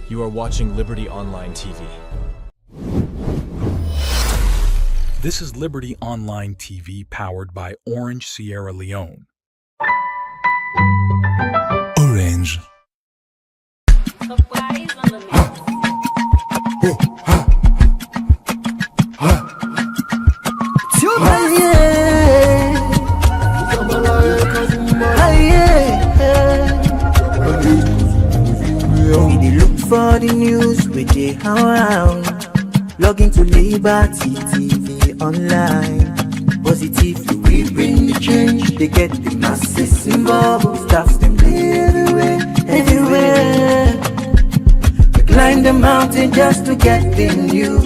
You are watching Liberty Online TV. This is Liberty Online TV powered by Orange Sierra Leone. Orange. We dey look for the news we dey around. Log into Liberty TV online. Positively we bring the change. They get the masses involved. Staffs them everywhere, everywhere. We climb the mountain just to get the news.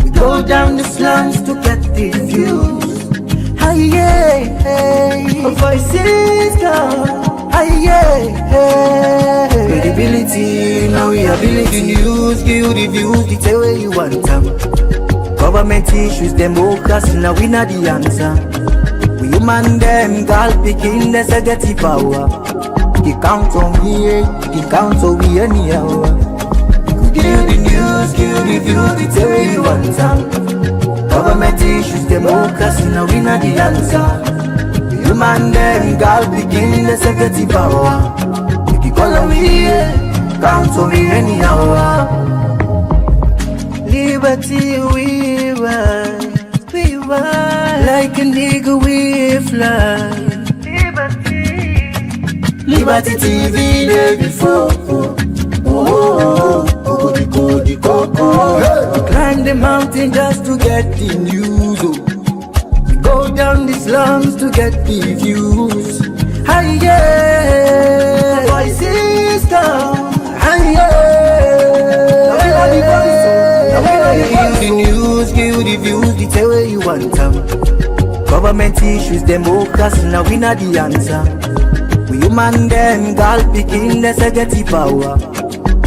We go down the slums to get the views. Hi, yeah, hey. Voices come. Credibility, now we ability. News, give you the views, the tell where you want them. Government issues, democracy, now we not the answer. We human them, girl picking, let's get the power. You count on me, you count on me anyhow. Give you the news, give you the views, the tell where you want them. Government issues, democracy, now we not the answer. Human them, girl begin the security power. You can call on me, count on me anyhow. Liberty we ride, like a nigga we fly. Liberty TV day before. Climb the mountain just to get the news. Go down the slums to get the views. Hi, yeah. Voices come. Hi, yeah. Give you the news, give you the views, the tell where you want them. Government issues, democracy, now we not the answer. We human them, girl picking, let's get the power.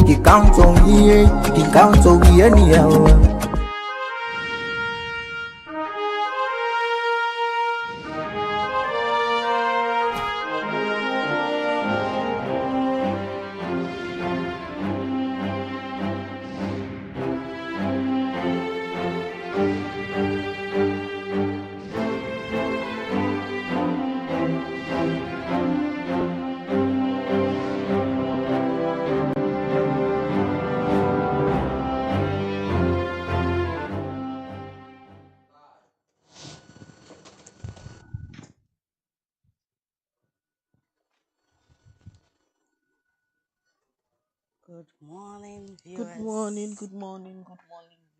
You count on me, you count on me anyhow. Good morning, viewers. Good morning,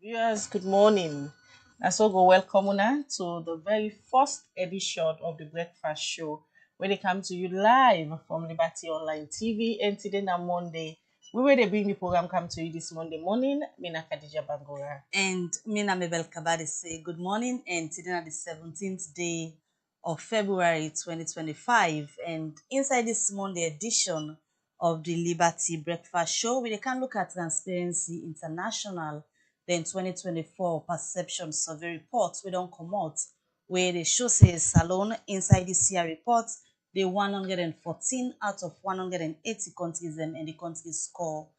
viewers. Good morning. And so go welcome una to the very first edition of the Breakfast Show, where they come to you live from Liberty Online TV. And today na Monday, we will bring the program come to you this Monday morning. Mina Khadija Bangora. And Mina Mabel Kabadi say good morning. And today is the 17th day of February 2025. And inside this Monday edition of the Liberty Breakfast Show, we can look at Transparency International, then 2024 Perception Survey Report. We don't come out where the show says Salon inside this year report, the 114 out of 180 countries and the countries score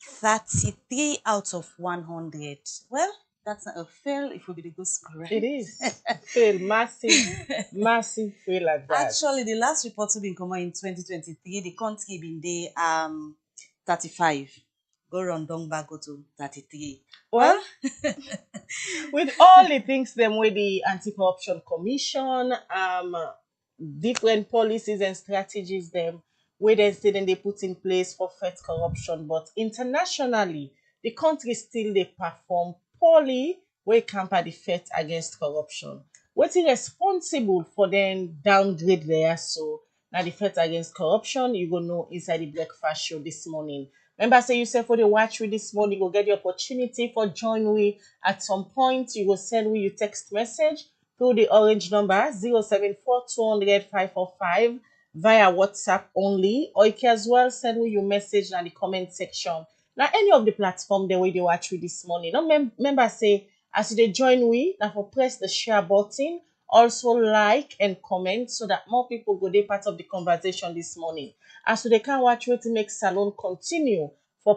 33 out of 100. Well, that's not a fail if we be the good score, right? It is. Fail, massive fail like that. Actually, the last report to been coming in 2023, the country been there 35. Go run down back go to 33. Well, with all the things them with the Anti-Corruption Commission, different policies and strategies them where they put in place for fight corruption, but internationally the country still they perform poorly when it comes to the fight against corruption. What is responsible for them downgrade there? So now the fight against corruption, you go know inside the Breakfast Show this morning. Remember, say you say for the watch with this morning, you go get the opportunity for join we at some point. You will send we your text message through the orange number 074 200 545 via WhatsApp only, or you can as well send me your message in the comment section. Now, any of the platform the way they watch with this morning. Now, remember say as they join we, now for press the share button, also like and comment so that more people go be part of the conversation this morning. As so they can watch what to make Salon continue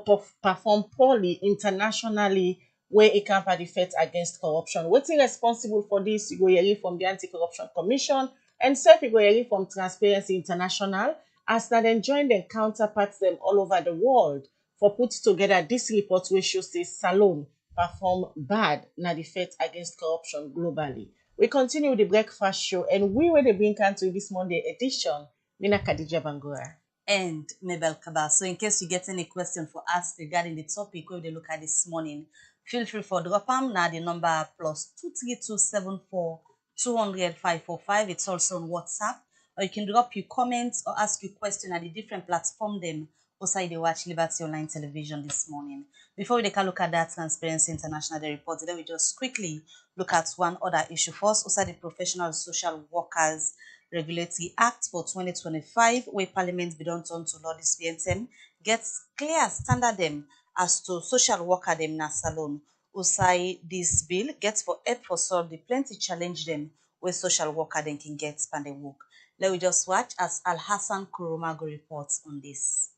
for perform poorly internationally where it can the fight against corruption. Wetin responsible for this? You go hear from the Anti-Corruption Commission and self you go hear from Transparency International as na dem join dem counterparts dem all over the world for put together this report wey show say Salone perform bad na the fight against corruption globally. We continue with the breakfast show and we will bring to this Monday edition. Mina Khadija Bangura. And Mabel Kaba. So in case you get any question for us regarding the topic we will look at this morning, feel free for drop them. Now the number plus 23274 200 545. It's also on WhatsApp. Or you can drop your comments or ask your question at the different platform them outside the watch Liberty Online Television this morning. Before we take a look at that Transparency International the report, then we just quickly look at one other issue first, outside the Professional Social Workers Regulatory Act for 2025, where Parliament be done turn to law this PNTM, gets clear standard them as to social worker them na salon. Outside this bill gets for help for solve the plenty challenge them where social worker then can get span the work. Let we just watch as Al Hassan Kurumago reports on this.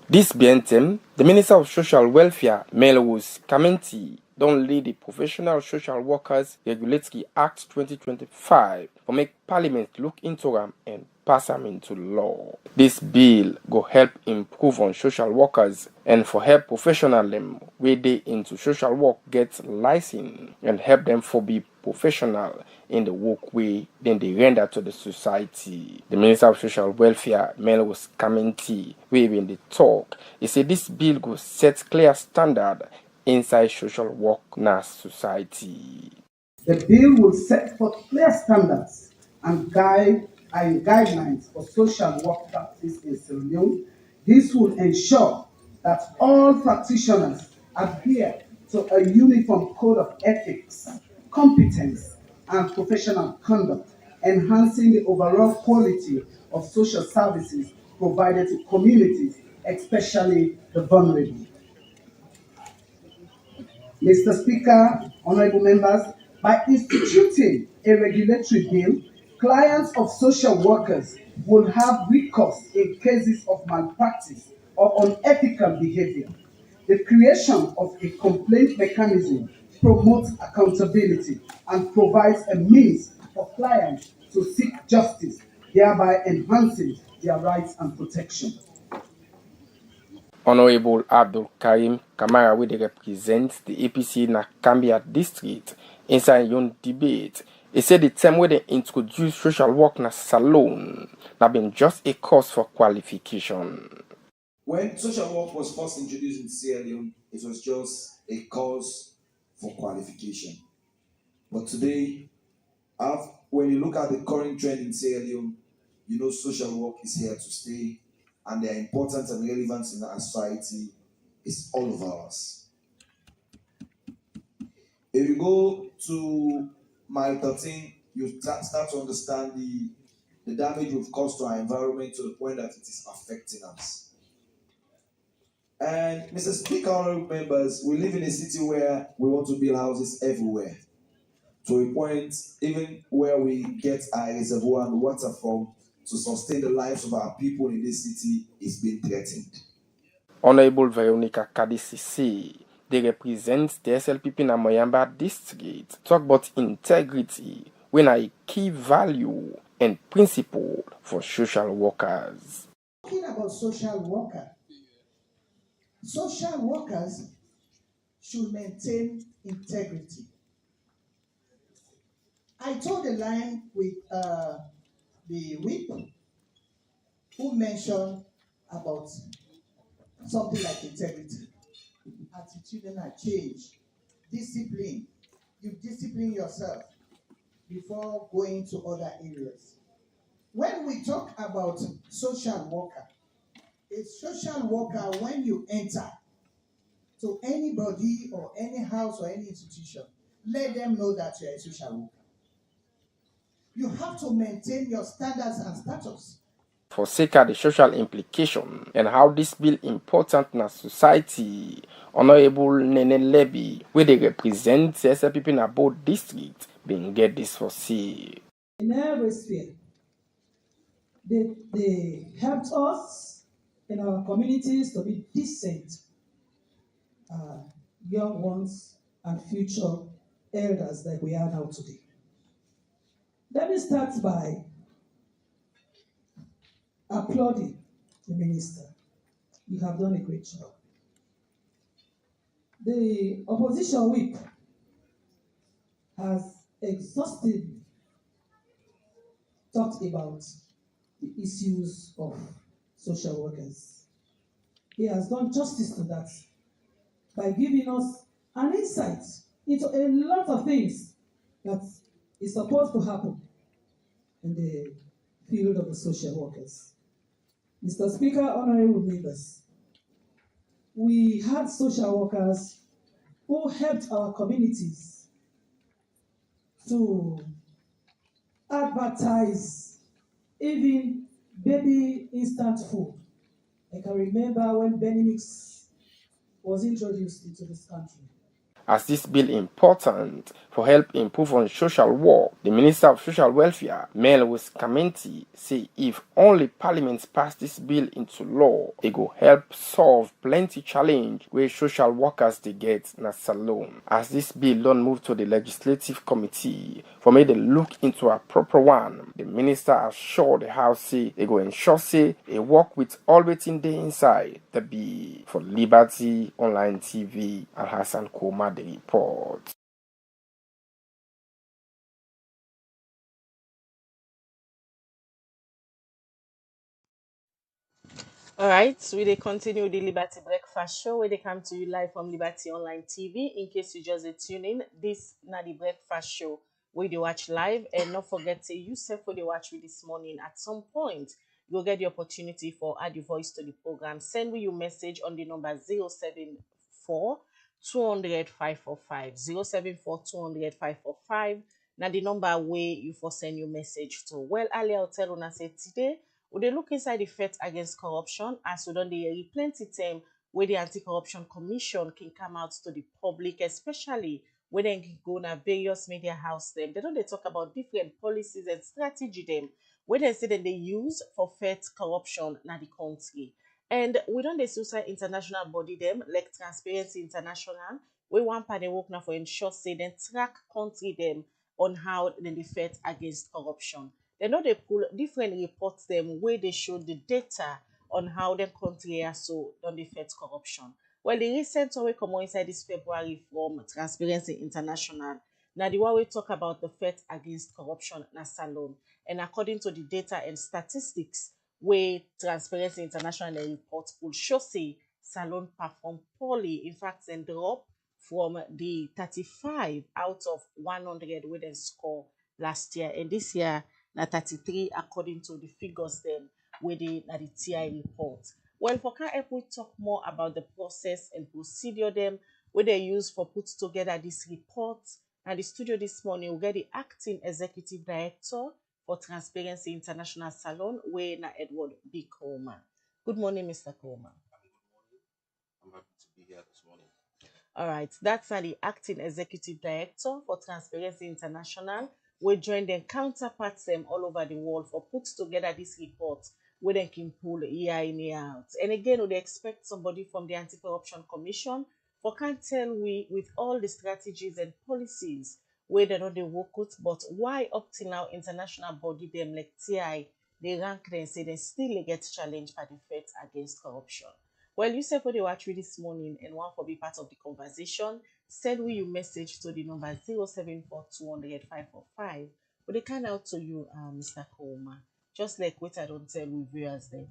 This BNTM, the Minister of Social Welfare, Melrose Kamenti, don't lead the Professional Social Workers Regulatory Act 2025 for make Parliament look into them and pass them into law. This bill go help improve on social workers and for help professional them where they into social work get license and help them for be professional in the work way then they render to the society. The Minister of Social Welfare, Melrose Kamenti, we in the talk, he said this bill go set clear standard inside social work na society. The bill will set forth clear standards and guidelines for social work practice in Sierra Leone. This will ensure that all practitioners adhere to a uniform code of ethics, competence, and professional conduct, enhancing the overall quality of social services provided to communities, especially the vulnerable. Mr. Speaker, honorable members, by instituting a regulatory bill, clients of social workers will have recourse in cases of malpractice or unethical behavior. The creation of a complaint mechanism promotes accountability and provides a means for clients to seek justice, thereby enhancing their rights and protection. Honorable Abdul Karim Kamara, where they represent the APC in Nakambia district, inside yon debate, he said the time where they introduce social work na salon na been just a cause for qualification. When social work was first introduced in Sierra Leone, it was just a cause for qualification. But today, when you look at the current trend in Sierra Leone, you know social work is here to stay, and their importance and relevance in our society is all of us. If you go to mile 13, you start to understand the damage we've caused to our environment to the point that it is affecting us. And Mr. Speaker, honorable members, we live in a city where we want to build houses everywhere. To a point, even where we get our reservoir and water from to sustain the lives of our people in this city is being threatened. Honorable Veronica Kadisisi, they represent the SLPP in Moyamba district, talk about integrity when a key value and principle for social workers. Talking about social workers should maintain integrity. I told the line with the whip who mentioned about something like integrity. Attitudinal change, discipline. You discipline yourself before going to other areas. When we talk about social worker, a social worker, when you enter to anybody or any house or any institution, let them know that you're a social worker. You have to maintain your standards and status. For sake of the social implication and how this bill important in our society, Honorable Nene Levy, where they represent the SLPP in both districts, being get this for see. In every sphere, they helped us in our communities to be decent uh, young ones and future elders like we are now today. Let me start by applauding the minister. You have done a great job. The opposition whip has exhaustively talked about the issues of social workers. He has done justice to that by giving us an insight into a lot of things that is supposed to happen in the field of the social workers. Mr. Speaker, honorable members, we had social workers who helped our communities to advertise even baby instant food. I can remember when Benimix was introduced into this country. As this bill important for help improve on social work, the Minister of Social Welfare, Melwis Kamenti, say if only Parliament pass this bill into law, it will help solve plenty challenge where social workers they get na salon. As this bill don't move to the Legislative Committee for me to look into a proper one, the Minister assured the House say they go ensure say they work with all waiting day inside the bill. For Liberty Online TV, Al Hassan Koma the report. All right, we dey continue the Liberty Breakfast Show where they come to you live from Liberty Online TV. In case you just tune in, this na the Breakfast Show where they watch live, and not forget to you self for the watch with this morning. At some point, you'll get the opportunity for add your voice to the program. Send me your message on the number 074 200 545 074 200 545. Now the number where you for send your message to. Well, earlier I'll tell una say today we dey look inside the fight against corruption as we don dey hear plenty time where the Anti-Corruption Commission can come out to the public, especially when dem go na various media house dem. They don dey talk about different policies and strategy dem wey dem say dem dey use for fight corruption na the country. And we don dey see inside international body dem like Transparency International wey one part dey work now for ensure say dem track country dem on how dem dey fight against corruption. Dem no dey pull different reports dem wey dey show the data on how dem country are so don dey fight corruption. Well, the recent one wey comot inside this February from Transparency International na the one wey talk about the fight against corruption na salon. And according to the data and statistics wey Transparency International report will show say salon perform poorly. In fact, dem drop from the 35 out of 100 wey dem score last year, and this year na 33 according to the figures dem wey dey na the TI report. Well, for can help we talk more about the process and procedure them where they use for put together this report. And the studio this morning we get the acting executive director for Transparency International Salon, where na Edward B. Coleman. Good morning, Mr. Coleman. I'm happy to be here this morning. All right, that's the acting executive director for Transparency International. We join their counterparts them all over the world for put together this report where they can pull year in year out. And again, we expect somebody from the Anti-Corruption Commission for can tell we with all the strategies and policies where they know they work with, but why up till now international body them like TI they rank them say they still get challenged by the fight against corruption. Well, you said for the watch this morning and want for be part of the conversation, send we your message to the number 074 200 545. But they can out to you, Mr. Coleman. Just like what I don't tell we viewers then.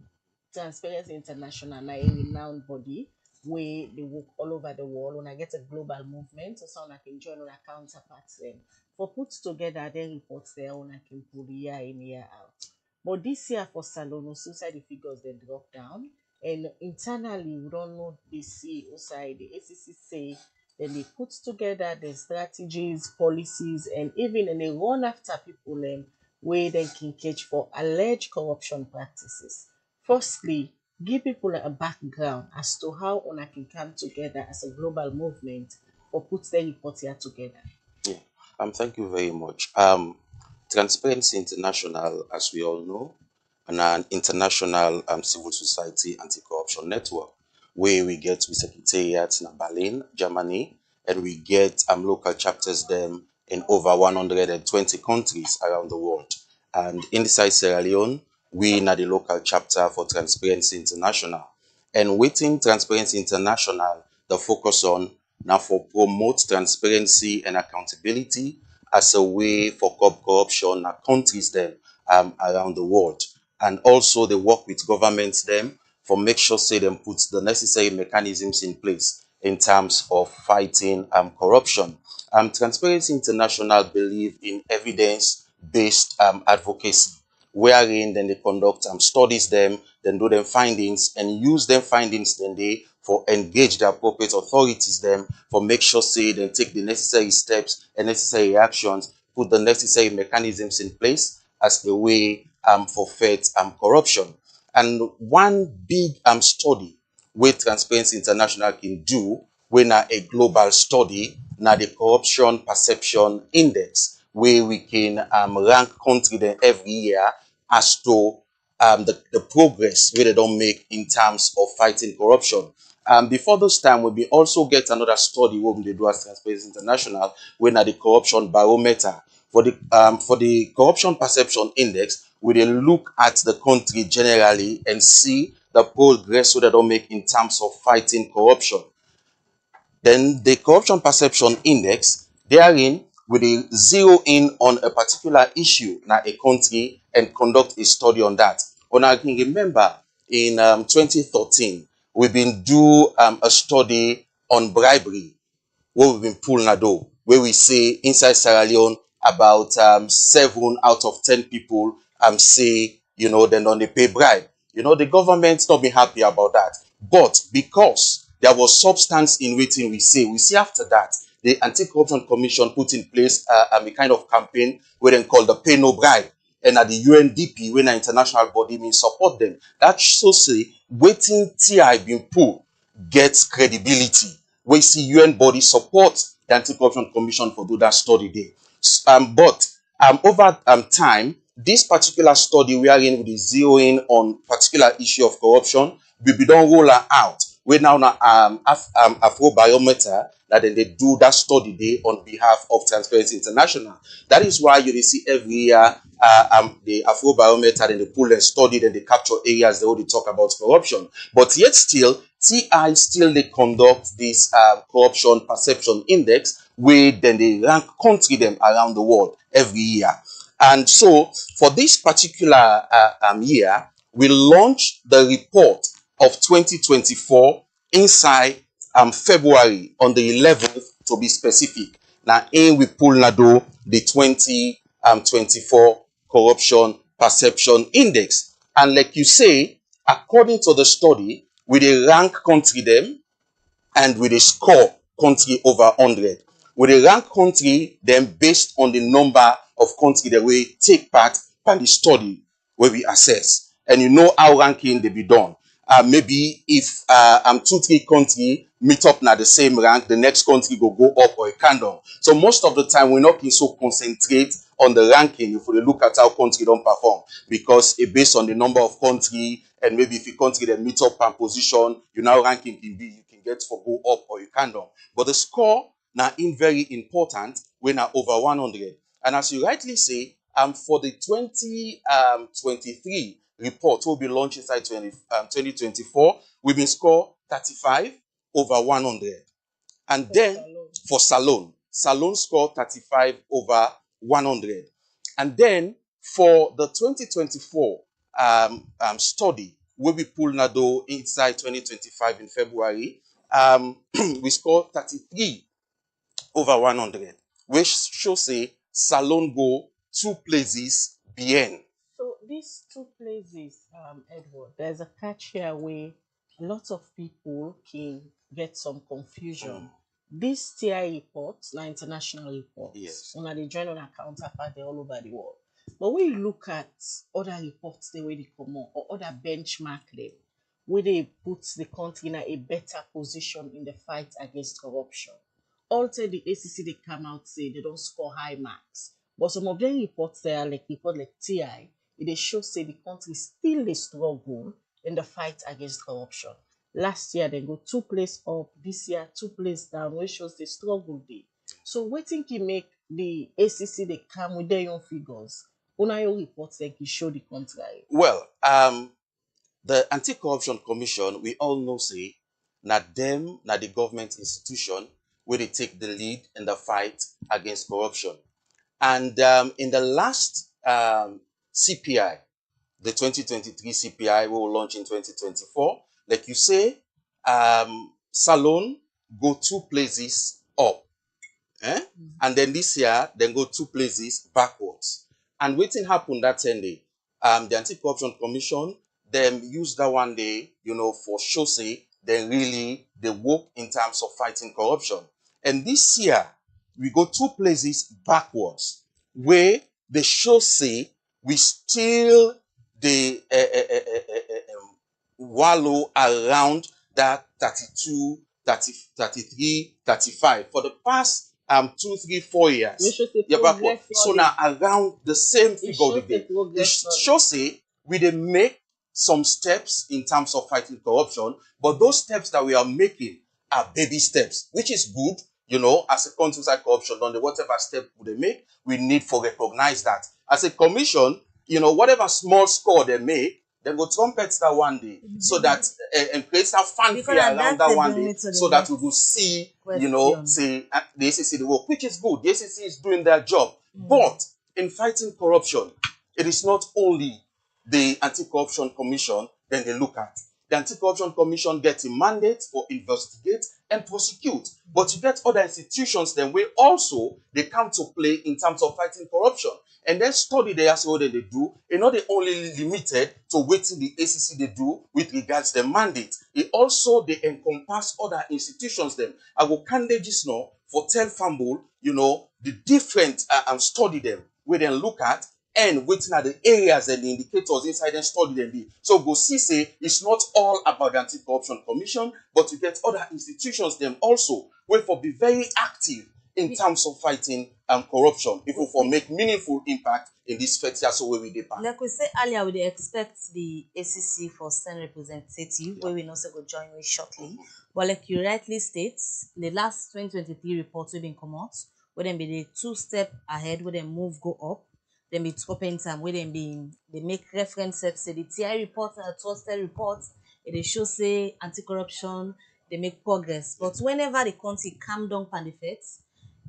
Transparency International, na a renowned body where they work all over the world. When I get a global movement, so someone I can join on a counterparts then. For put together, then reports there on I can pull year in year out. But this year for Salon, suicide the figures they drop down. And internally, we don't know the CEO side, the ACC say, then they put together the strategies, policies, and even in they run after people where they can catch for alleged corruption practices. Firstly, give people a background as to how one can come together as a global movement or put the report here together. Yeah. Thank you very much. Transparency International, as we all know, and an international civil society anti-corruption network. where we get with secretariats in Berlin, Germany, and we get local chapters them in over 120 countries around the world. And inside Sierra Leone, we are the local chapter for Transparency International. And within Transparency International, the focus on now for promote transparency and accountability as a way for corruption in countries them around the world. And also they work with governments them for make sure say them put the necessary mechanisms in place in terms of fighting corruption. Transparency International believe in evidence-based advocacy, wherein then they conduct studies them, then do them findings and use them findings then they for engage the appropriate authorities them for make sure say they take the necessary steps and necessary actions, put the necessary mechanisms in place as a way for fight corruption. And one big study where Transparency International can do when a global study now the corruption perception index where we can rank country then every year as to the progress where they don't make in terms of fighting corruption. Before this time, we also get another study where they do as Transparency International, when at the corruption barometer. For the corruption perception index, we they look at the country generally and see the progress where they don't make in terms of fighting corruption. Then the corruption perception index, therein, we dey zero in on a particular issue na a country and conduct a study on that. I can remember in 2013, we've been do a study on bribery where we've been pulling a door, where we say inside Sierra Leone, about 7 out of 10 people say, they don't they pay bribe. The government's not been happy about that. But because there was substance in waiting, we see after that, the Anti-Corruption Commission put in place a kind of campaign where they call the pay no bribe. And at the UNDP, when an international body means support them, that so say waiting TI being pulled gets credibility. We see UN body support the Anti-Corruption Commission for do that study there. But over time, this particular study we are in with the zeroing on particular issue of corruption, we don't roll her out. We now Afrobiometer that then they do that study there on behalf of Transparency International. That is why you see every year the Afrobiometer and they pull and study and they capture areas they already talk about corruption. But yet still, TI still they conduct this corruption perception index where then they rank country them around the world every year. And so for this particular year, we launched the report of 2024 inside February on the 11th to be specific. Now, we pull Nado the 2024 corruption perception index. And like you say, according to the study, we dey rank country them and we dey score country over 100. We dey rank country them based on the number of country that we take part in the study where we assess. And how ranking they be done. Maybe if 2-3 country meet up na the same rank, the next country go up or it can down. So most of the time we're not so concentrate on the ranking if we look at how country don't perform, because it based on the number of country, and maybe if a country that meet up and position, now ranking can be you can get for go up or you can down. But the score now in very important when are over 100. And as you rightly say, for the 2023 report will be launched inside 2024, we've been score 35 over 100. And then for Salone score 35 over 100. And then for the 2024 study, where we pull Nado inside 2025 in February, we score 33 over 100, which shows say Salone go 2 places bien. So these 2 places, Edward, there's a catch here where a lot of people can get some confusion. These TI reports, now international reports, Yes. on the join on a counterpart all over the world. But when you look at other reports, the way they come on, or other benchmark them, where they put the country in a better position in the fight against corruption. Also, the ACC they come out say they don't score high marks, but some of them reports there, like report like TI, they show say the country still a struggle in the fight against corruption. Last year they go 2 place up, this year 2 place down, which shows the struggle dey. So wetin can make the ACC dey come with their own figures? Una your reports like e show the contrary. Well, the Anti-Corruption Commission, we all know say, na them, na the government institution where they take the lead in the fight against corruption. And in the last CPI, the 2023 CPI we will launch in 2024, like you say, Salone go 2 places up. And then this year, then go 2 places backwards. And waiting happened that 10 day. The Anti-Corruption Commission, them use that one day, for show say, then really they work in terms of fighting corruption. And this year, we go 2 places backwards, where the show say we still the wallow around that 32, 30, 33, 35 for the past 2, 3, 4 years. Yeah, backward. So now around the same figure it shows say we dey make some steps in terms of fighting corruption, but those steps that we are making are baby steps, which is good. As a country fight corruption, on the whatever step they make, we need to recognize that. As a commission, whatever small score they make, they go trumpet that one day, so that and create that fanfare around that one day, so that we will see, say the ACC the work, which is good. The ACC is doing their job, but in fighting corruption, it is not only the Anti-Corruption Commission then they look at. The Anti-Corruption Commission gets a mandate for investigate and prosecute. But you get other institutions then where also they come to play in terms of fighting corruption. And then study they ask what they do. It's not only limited to waiting the ACC they do with regards to the mandate. It also they encompass other institutions them. I will candidate just now for tell Fumble, the different study them where they look at and waiting at the areas and the indicators inside and study them. So go see say it's not all about the Anti-Corruption Commission, but you get other institutions them also where for be very active in terms of fighting corruption. People for make meaningful impact in this first year so where we depart. Like we said earlier, we dey expect the ACC for Senate representative, where we know say go join me shortly. But like you rightly state, the last 2023 report we been come out, where them be the 2 step ahead, where them move go up. Then be open time where they make reference say the TI report and the trusted report, they show say anti-corruption, they make progress. But whenever the country calm down on the facts,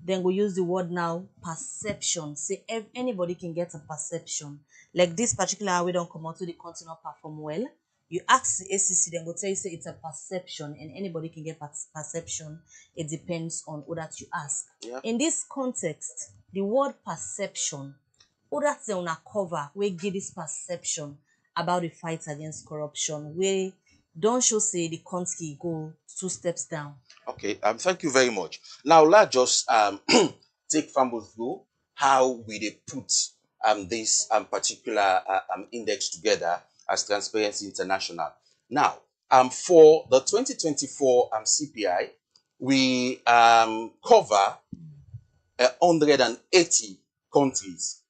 then we use the word now perception. Say anybody can get a perception. Like this particular we don't come out to the country not perform well. You ask the ACC, then go tell you say it's a perception, and anybody can get perception. It depends on who that you ask. Yeah. In this context, the word perception, who that's on a cover we give this perception about the fight against corruption, we don't show say the country go 2 steps down. Okay, thank you very much. Now let's just take Fumble through how we they put this particular index together as Transparency International. Now, for the 2024 CPI, we cover 180 countries.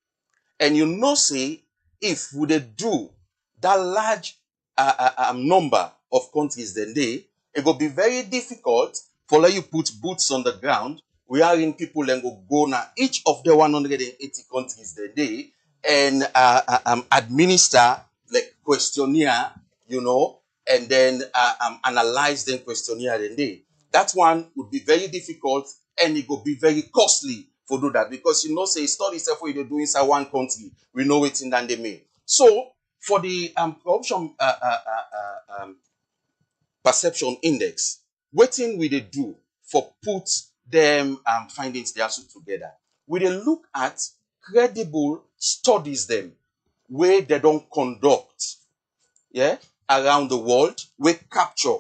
And say if we dey do that large number of countries then it will be very difficult for you put boots on the ground. We are in people and go now each of the 180 countries then and administer like questionnaire, and then analyze them questionnaire then that one would be very difficult and it will be very costly for do that, because say study itself what you do inside one country, we know it in they mean. So for the corruption perception index, wetin we dey do for put them findings they also together, we dey look at credible studies them where they don't conduct around the world, we capture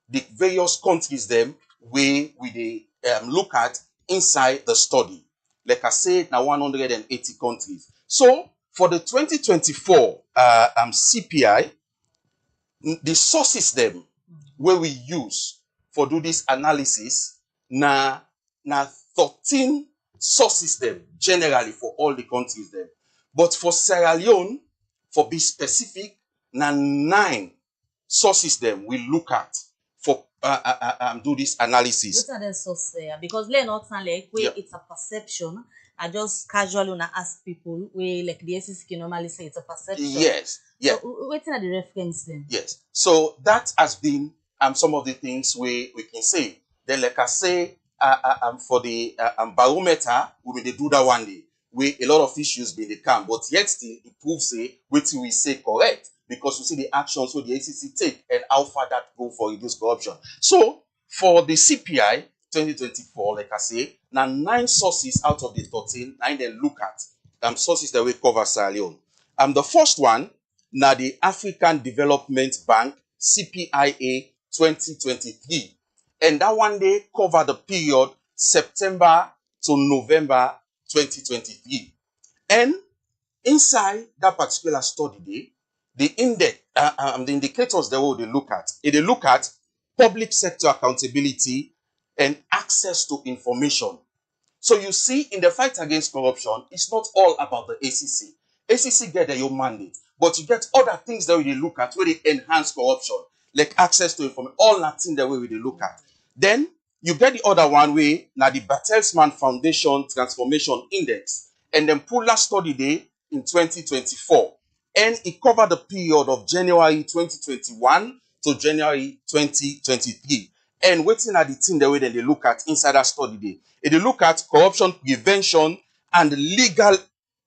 the various countries them where we dey look at inside the study. Like I said, now 180 countries. So for the 2024 CPI, the sources them where we use for do this analysis na 13 sources them generally for all the countries them. But for Sierra Leone, for be specific, na 9 sources them we look at do this analysis. What are the sources there? Because let not sound like where it's a perception. I just casually wanna ask people where like the SEC can normally say it's a perception. Yes. Yeah. So waiting at the reference then. Yes. So that has been some of the things we can say. Then like I say, for the barometer, we will do that one day. Where a lot of issues been the camp, but yet still it proves what we say correct because we see the actions where the ACC take and how far that go for reduce corruption. So for the CPI 2024, like I say, now 9 sources out of the 13, 9 they look at sources that we cover Sierra Leone. The first one, now the African Development Bank CPIA 2023. And that one day cover the period September to November 2023. And inside that particular study, the index, the indicators that they look at, they look at public sector accountability and access to information. So you see, in the fight against corruption, it's not all about the ACC. ACC get their own mandate, but you get other things that we look at where they enhance corruption, like access to information, all that thing that we look at. Then you get the other one way, now the Bertelsmann Foundation Transformation Index, and then Puller Study Day in 2024. And it covered the period of January 2021 to January 2023. And waiting at the thing the way that they look at inside that study day. They look at corruption prevention and legal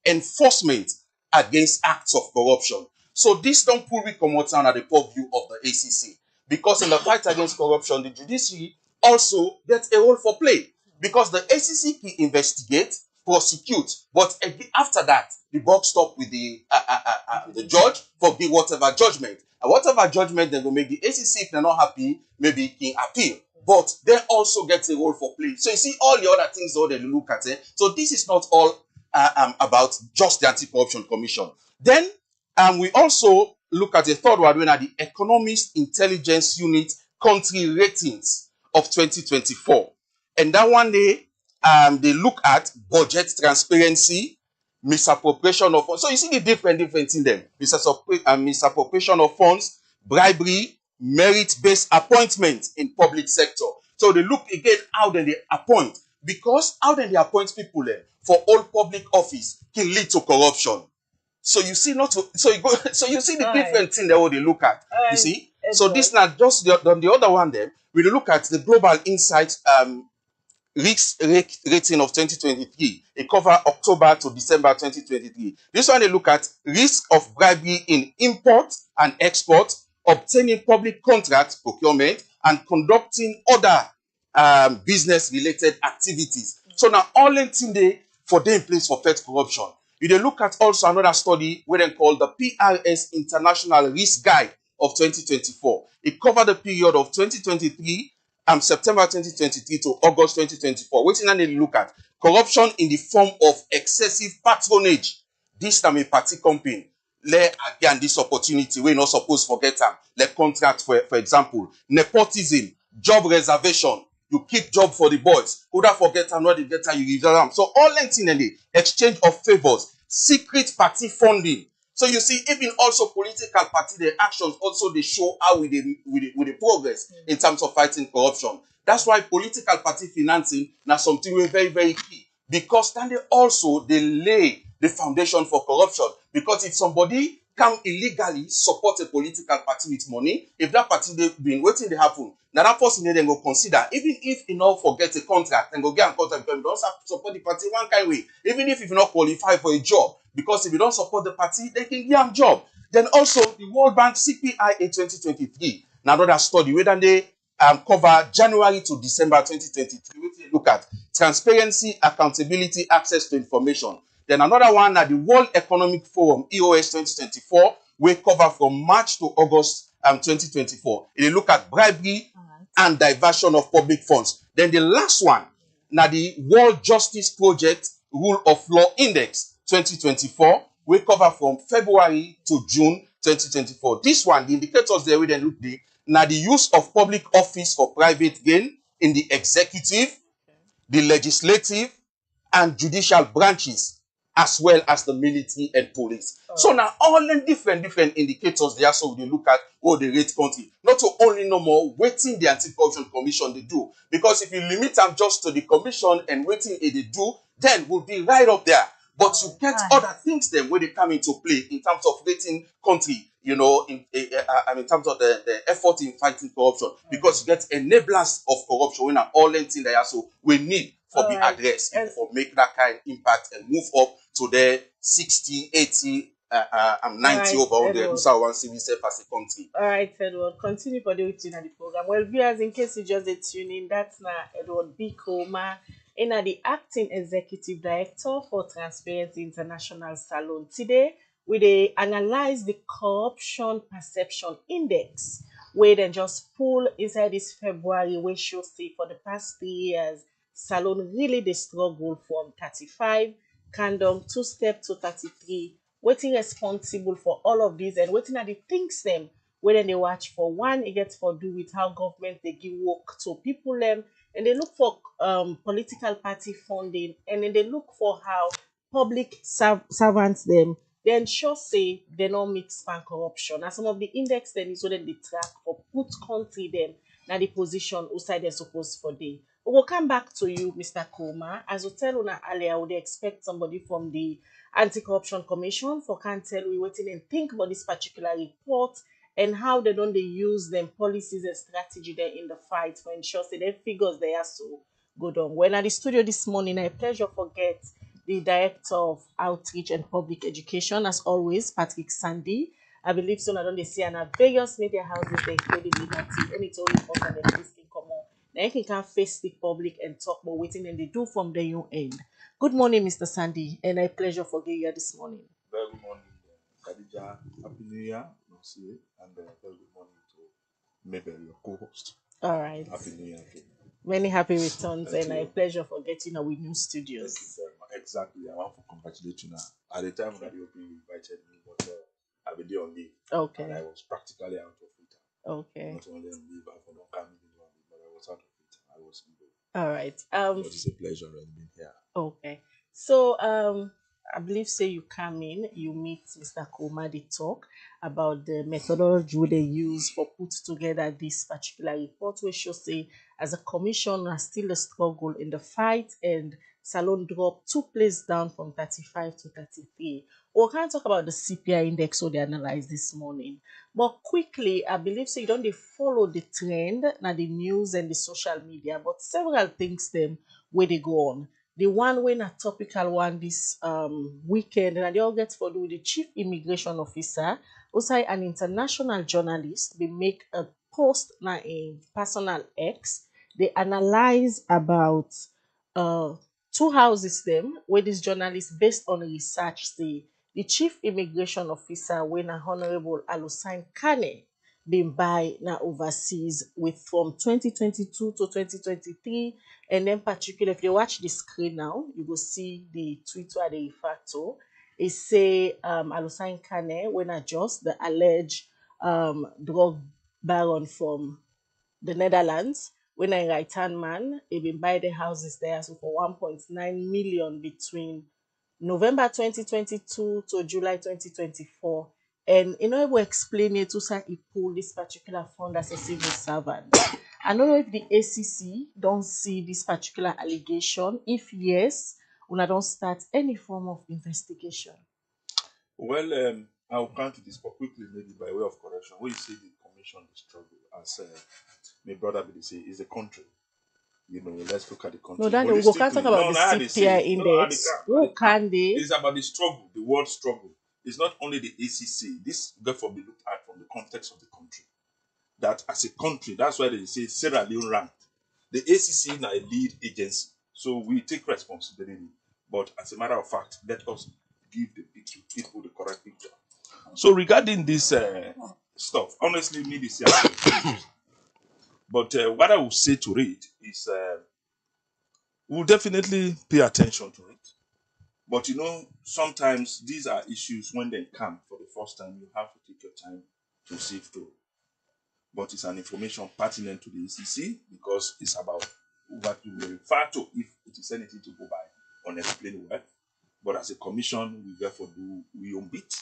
enforcement against acts of corruption. So this don't pull we come out at the purview of the ACC. Because in the fight against corruption, the judiciary also gets a role for play. Because the ACC can investigate, prosecute, but after that, the buck stop with the judge for give whatever judgment. And whatever judgment they will make, the ACC, if they're not happy, maybe can appeal. But they also get a role for play. So you see all the other things that they look at. So this is not all about just the Anti-Corruption Commission. Then we also look at the third one, when at the Economist Intelligence Unit country ratings of 2024. And that one they look at budget transparency, misappropriation of funds. So you see the different in them. Misappropriation of funds, bribery, merit-based appointment in public sector. So they look again how then they appoint. Because how then they appoint people for all public office can lead to corruption. So you see you see the different thing that they look at. You see? So this not just the other one then. We look at the Global Insight risk rating of 2023. It cover October to December 2023. This one they look at risk of bribery in import and export, obtaining public contract procurement, and conducting other business-related activities. So now all thing they for them in place for fight corruption. You they look at also another study where they call the PRS International Risk Guide of 2024. It covered the period of 2023 September 2023 to August 2024. Which they look at corruption in the form of excessive patronage. This time a party company. Let again this opportunity we not supposed to forget them. Let contract for example, nepotism, job reservation. You keep job for the boys. Who that forget them, not the get you give them. So all lengthy in the exchange of favors, secret party funding. So you see, even also political party, their actions also they show how we the progress in terms of fighting corruption. That's why political party financing now something we're very, very key. Because then they also they lay the foundation for corruption. Because if somebody can illegally support a political party with money, if that party they've been waiting to happen, now that person then go consider, even if you not forget a contract and go get a contract, you don't support the party one kind of way. Even if you not qualify for a job, because if you don't support the party, they can give a job. Then also the World Bank CPIA 2023, now another study where they cover January to December 2023. Which they look at transparency, accountability, access to information. Then another one at the World Economic Forum, EOS 2024, we cover from March to August 2024. They look at bribery and diversion of public funds. Then the last one, now the World Justice Project Rule of Law Index 2024, we cover from February to June 2024. This one, the indicators there we then look the now the use of public office for private gain in the executive, the legislative, and judicial branches. as well as the military and police. So now all the different indicators they also they look at the rate country. Not to only no more waiting the anti-corruption commission they do. Because if you limit them just to the commission and waiting they do, then we'll be right up there. But you get other things then when they come into play in terms of rating country, in terms of the effort in fighting corruption, because you get enablers of corruption when all things there, so we need for be addressed for make that kind of impact and move up to the 60, 80, and 90 over the Usawa civil self as a country. All right, Edward, continue for the routine of the program. Well, viewers, in case you just tune in, that's now Edward B. Koma, the acting executive director for Transparency International Salon. Today, we analyze the corruption perception index, where then just pull inside this February, we show say for the past 3 years, Salon really the struggle from 35, Kandom 2 step to 33. Waiting responsible for all of this and waiting at the things them whether they watch for one it gets for do with how government they give work to people them and they look for political party funding and then they look for how public servants them they ensure say they don't mix and corruption. And some of the index then is so that they track or put country them now the position outside they're supposed for day. We will come back to you, Mr. Koma. As we tell Una earlier, would expect somebody from the Anti-Corruption Commission for can tell we waiting and think about this particular report and how they use them policies and strategy there in the fight to ensure that their figures they are so good on. When at the studio this morning, I pleasure forget the Director of Outreach and Public Education, as always, Patrick Sandy. I believe so. I don't see and various media houses they including Liberty, and it's only important that this can come on. Now you can face the public and talk about waiting and they do from their own end. Good morning, Mr. Sandy, and I pleasure for being here this morning. Very good morning, Khadija. Happy New Year, Nancy, and very good morning to Mabel, your co-host. All right. Happy New Year. Many happy returns, Thank and you. a pleasure for getting our new studios. Thank you very much. Exactly. I want to congratulate you now. At the time that you invited me, but I've been there on leave. Okay. And I was practically out of it. Okay. Not only on leave, I not coming in on leave, but I was out of it. I was in the All right. But it's a pleasure having been here. Okay. So I believe say you come in, you meet Mr. Koma, they talk about the methodology they use for put together this particular report, which should say as a commission are still a struggle in the fight and Salon dropped 2 places down from 35 to 33. We can't talk about the CPI index so they analyzed this morning. But quickly, I believe so you don't they follow the trend, now the news and the social media, but several things them where they go on. The one when a topical one this weekend, and they all get for do with the chief immigration officer, also an international journalist. They make a post now in personal X. They analyze about 2 houses them where this journalist based on research say the chief immigration officer when a honorable Alusain Kane been buy now overseas with from 2022 to 2023. And then particularly if you watch the screen now, you will see the tweet where they refer to. It say Alusain Kane when adjust the alleged drug baron from the Netherlands. When a right-hand man, he been buy the houses there so for 1.9 million between November 2022 to July 2024. And in order to explain it, to say he pulled this particular fund as a civil servant. I don't know if the ACC don't see this particular allegation. If yes, una don't start any form of investigation. Well, I'll come to this, but quickly, maybe by way of correction. When you say the commission, the struggle, as my brother would say, is a country. You know, let's look at the country. No, then we can't talk about the CPI index. Who can they? It's about the struggle, the word struggle. It's not only the ACC. This therefore be looked at from the context of the country. That as a country, that's why they say Sierra Leone ranked. The ACC is now a lead agency, so we take responsibility. But as a matter of fact, let us give the picture, people the correct picture. So regarding this stuff, honestly, me this year, but what I will say to it is we'll definitely pay attention to it. But you know, sometimes these are issues when they come for the first time, you have to take your time to sift through. But it's an information pertinent to the ECC because it's about what you will refer to if it is anything to go by unexplained well. But as a commission, we therefore do we own it.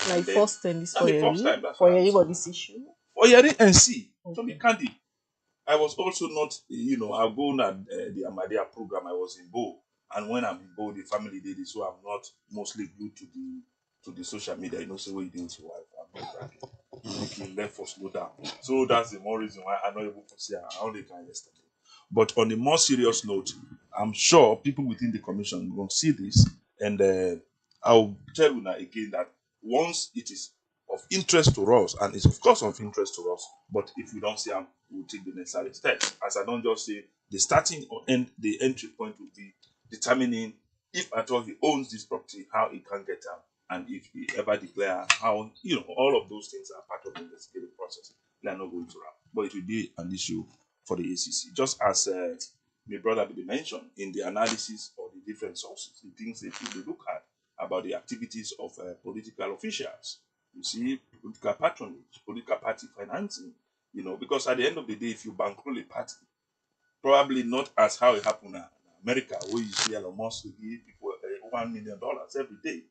Like first time this And the first time, that's for what I'm saying. everybody's issue. For hearing and see. To be candid, I was also not, I'll go on the Amadia program. I was in Bo, and when I'm in Bo, the family did it, so I'm not mostly glued to the social media. So what you doing to your wife? I'm not bragging. Making left for slow down. So that's the more reason why I'm not able to see her. I only can yesterday. But on a more serious note, I'm sure people within the commission will see this, and I'll tell you now again that once it is of interest to us, and it's of course of interest to us, but if we don't see them, we'll take the necessary steps. As I don't just say the starting or end, the entry point will be determining if at all he owns this property, how he can get out, and if he ever declare how, all of those things are part of the investigative process. They are not going to wrap, but it will be an issue for the ACC. Just as my brother mentioned in the analysis of the different sources, the things they should look at about the activities of political officials. You see, political patronage, political party financing, because at the end of the day, if you bankroll a party, probably not as how it happened in America, where you see Elon Musk give people $1 million every day.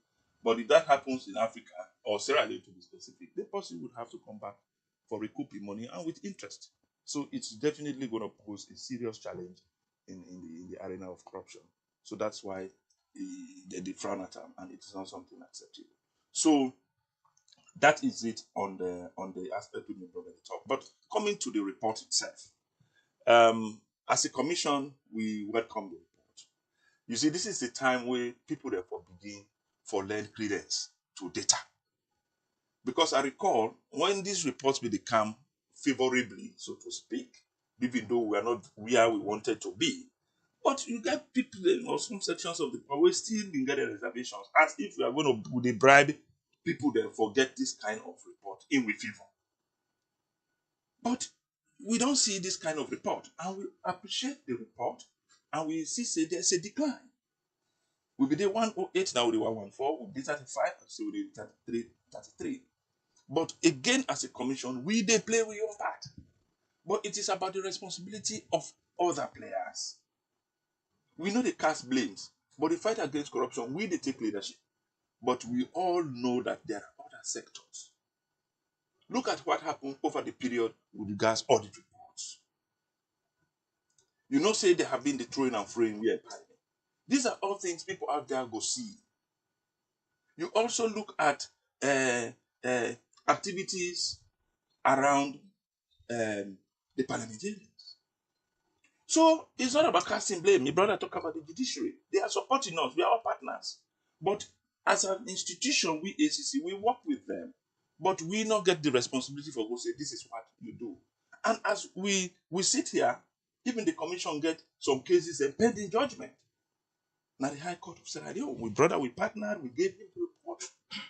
But if that happens in Africa, or Sierra Leone to be specific, the person would have to come back for recouping money and with interest. So it's definitely going to pose a serious challenge in the arena of corruption. So that's why they frown at them, and it is not something acceptable. So that is it on the aspect we may probably talk. But coming to the report itself, as a commission, we welcome the report. You see, this is the time where people therefore begin for lend credence to data. Because I recall when these reports will come favorably, so to speak, even though we are not where we wanted to be, but you get people or some sections of the power still been getting reservations, as if we are going to would they bribe people then forget this kind of report in with favor. But we don't see this kind of report, and we appreciate the report, and we see say there's a decline. We'll be the 108 now, with the 114, we'll be 35, so we'll be 33. But again, as a commission, we they play with your part. But it is about the responsibility of other players. We know they cast blames, but the fight against corruption, we they take leadership. But we all know that there are other sectors. Look at what happened over the period with the gas audit reports. Say there have been the throwing and throwing we are parliament. These are all things people out there go see. You also look at activities around the parliamentarians. So it's not about casting blame. My brother talk about the judiciary. They are supporting us. We are all partners. But as an institution, we ACC, we work with them. But we not get the responsibility for go say, this is what you do. And as we sit here, even the commission get some cases and pending judgment. Now the High Court of Sierra Leone, we partnered, we gave him the report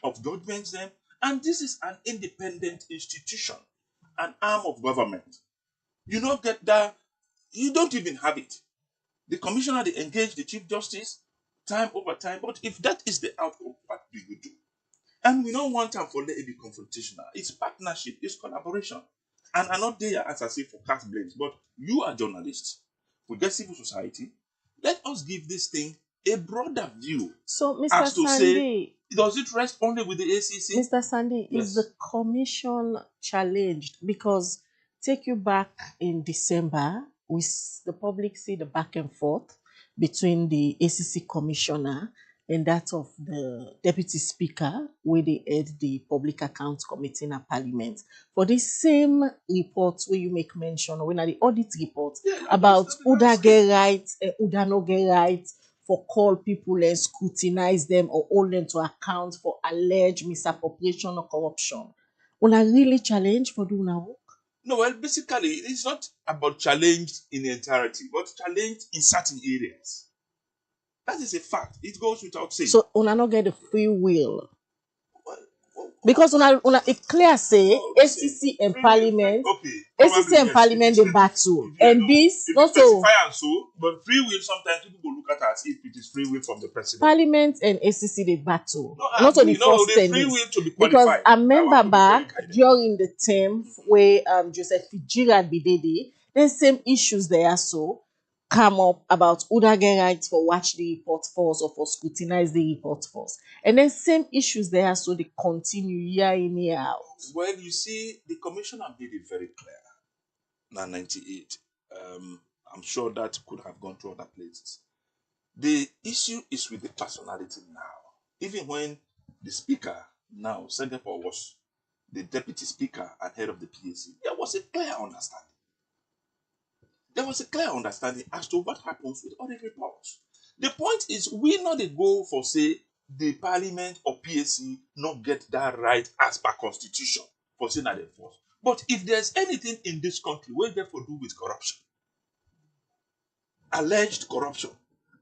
of judgments them. And this is an independent institution, an arm of government. You don't get that. You don't even have it. The commissioner, they engage the Chief Justice time over time. But if that is the outcome, what do you do? And we don't want time for let it be confrontational. It's partnership, it's collaboration. And I'm not there, as I say, for cast blames. But you are journalists. We get civil society. Let us give this thing a broader view. So, Mr. As to Sandy, say, does it rest only with the ACC? Mr. Sandy, Yes. is the commission challenged? Because take you back in December, the public see the back and forth between the ACC commissioner and that of the deputy speaker, where they head the public accounts committee in a parliament. For the same reports where you make mention, when are the audit reports about Uda get right, Uda no get right, for call people and scrutinize them or hold them to account for alleged misappropriation or corruption. Una really challenge for doing our work? No, well, basically, it's not about challenge in the entirety, but challenge in certain areas. That is a fact. It goes without saying. So una not get the free will. Because it clear say ACC and Parliament, ACC and Parliament they battle, and this not so. And so, but free will sometimes people go look at it as if it is free will from the president. Parliament and ACC they battle, no, not only first free will to be qualified. Because I remember back during the term where Joseph Fitzgerald be there, there's same issues there. So come up about who that get rights for watch the report first or for scrutinize the report first. And then same issues there, so they continue year in, year out. Well, you see, the commissioner made it very clear. Now, 98. I'm sure that could have gone to other places. The issue is with the personality now. Even when the speaker now, Singapore, was the deputy speaker and head of the PAC, there was a clear understanding. There was a clear understanding as to what happens with audit reports. The point is, we not the goal for, say, the parliament or PAC not get that right as per constitution for saying that they force. But if there's anything in this country where therefore do with corruption, alleged corruption,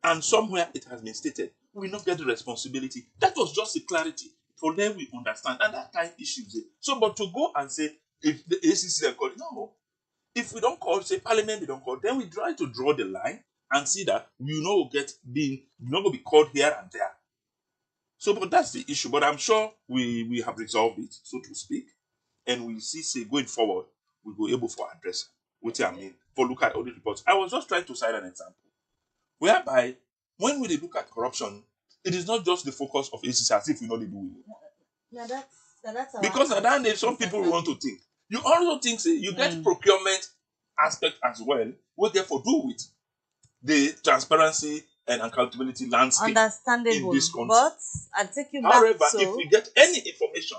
and somewhere it has been stated, we not get the responsibility. That was just a clarity. For them we understand. And that kind of issues. So, but to go and say, if the ACC then call it, no. If we don't call, say parliament, we don't call, then we try to draw the line and see that we not going to be called here and there. So, but that's the issue. But I'm sure we have resolved it, so to speak. And we see, say, going forward, we go able to address what I mean, for look at audit reports. I was just trying to cite an example. Whereby, when we look at corruption, it is not just the focus of ACC as if we know they do it. That's Because at that day, some people want to think. You also think, say, you get procurement aspect as well, what therefore do with the transparency and accountability landscape understandable in this country. But I'll take you back. However, to if we get any information,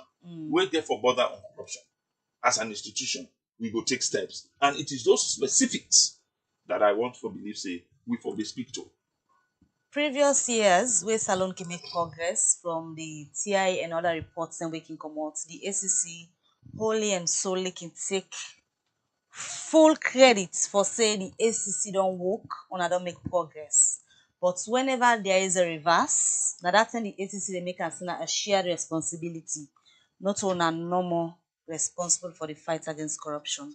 we therefore bother on corruption as an institution, we go take steps. And it is those specifics that I want to believe, say, we for the speak to. previous years where Salon can make progress from the TI and other reports and we can come out, the ACC wholly and solely can take full credit for saying the ACC don't work or I don't make progress. But whenever there is a reverse, now that time the ACC they make us a shared responsibility, not on a normal responsible for the fight against corruption.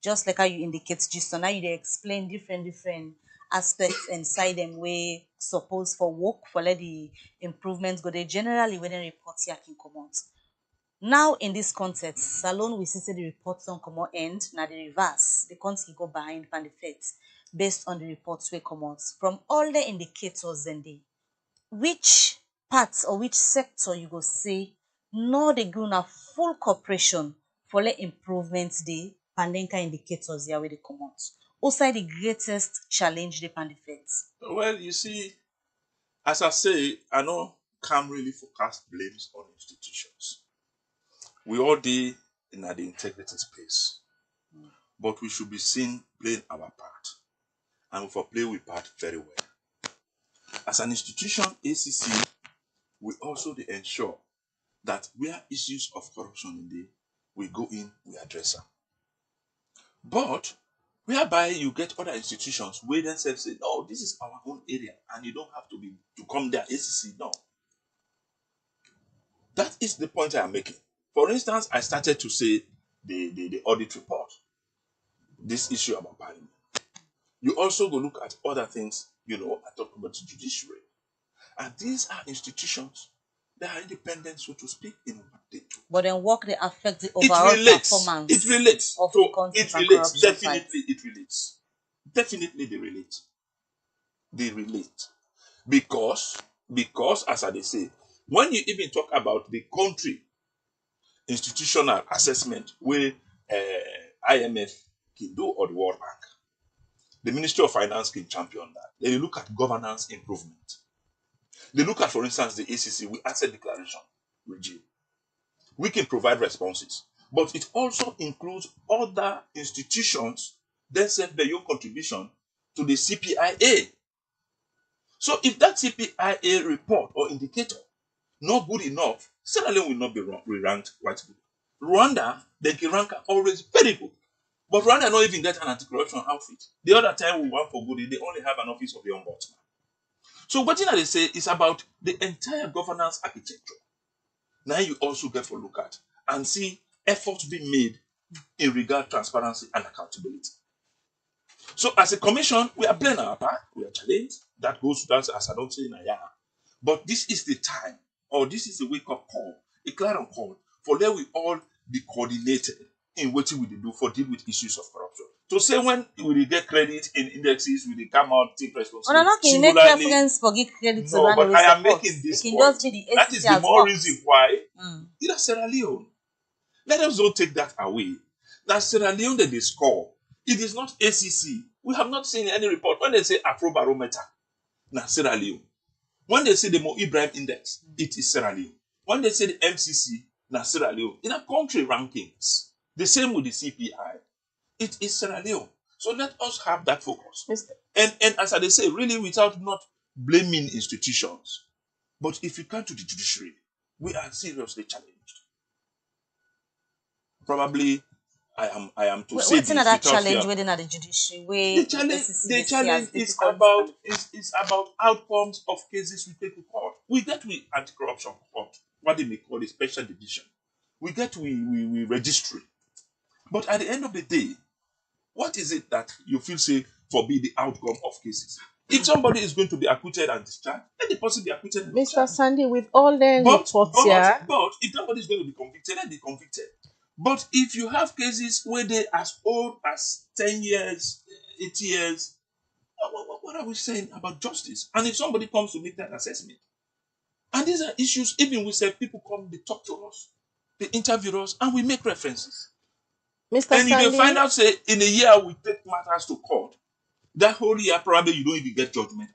Just like how you indicate, just so now you dey explain different aspects inside them way suppose for work for let the improvements go there. Generally, when a report here can come out. Now, in this context, Salon we see say the reports don't come out end, now the reverse. The country go behind pan the facts based on the reports we come out. From all the indicators then they, which parts or which sector you go say no they go na full cooperation for let improvements dey pandenka indicators here where they come out. Also the greatest challenge they pan the facts. Well, you see, as I say, I know can't really forecast blames on institutions. We all dey in the integrity space. But we should be seen playing our part. And we for play we part very well. As an institution, ACC, we also dey ensure that where issues of corruption in dey, we go in, we address them. But whereby you get other institutions where themselves say, no, this is our own area, and you don't have to come there, ACC, no. That is the point I am making. For instance, I started to say the audit report, this issue about parliament. You also go look at other things, I talk about the judiciary. And these are institutions that are independent, so to speak, in what they do. But then work they affect the overall performance. It relates. Of So the country it and relates. corruption Definitely fight. it relates. Definitely they relate. They relate. Because as I say, when you even talk about the country institutional assessment where IMF can do or the World Bank, the Ministry of Finance can champion that. They look at governance improvement. They look at, for instance, the ACC with asset declaration regime. We can provide responses, but it also includes other institutions that send their own contribution to the CPIA. So if that CPIA report or indicator not good enough, Sierra Leone will not be ranked quite good. Rwanda, the rank are always very good. But Rwanda not even get an anti-corruption outfit. The other time we went for good, they only have an office of the ombudsman. So what they say is about the entire governance architecture. Now you also get to look at and see efforts being made in regard to transparency and accountability. So as a commission, we are playing our part. We are challenged. That goes to that as I don't say in a year. But this is the time, or this is a wake-up call, a clarion call, for let we all be coordinated in what we do for deal with issues of corruption. To say when we dey get credit in indexes, we dey come out take Una responsibility. no can make reference for give credit to No, one but way I am support. making this It can point. just be the That ACC is the has more worked. reason why either Sierra Leone. Let us don't take that away. That Sierra Leone that they score, it is not ACC. We have not seen any report. When they say Afrobarometer, now Sierra Leone. When they say the Mo Ibrahim Index, it is Sierra Leone. When they say the MCC, now Sierra Leone. In a country rankings, the same with the CPI, it is Sierra Leone. So let us have that focus. And as they say, really without not blaming institutions, but if you come to the judiciary, we are seriously challenged. Probably I am to say this that without challenge fear. within the judiciary. The challenge is about outcomes of cases we take to court. We get we anti-corruption court, what they may call a special division. We get we registry. But at the end of the day, what is it that you feel say forbid the outcome of cases? If somebody is going to be acquitted and discharged, let the person be acquitted and discharged. Mr. Sandy, with all the reports here, but if somebody is going to be convicted, let be convicted. But if you have cases where they as old as 10 years, 8 years, what are we saying about justice? And if somebody comes to make that assessment, and these are issues, even we say people come, they talk to us, they interview us, and we make references. Mr. And Sandy, if they find out, say, in a year we take matters to court, that whole year probably you don't even get judgment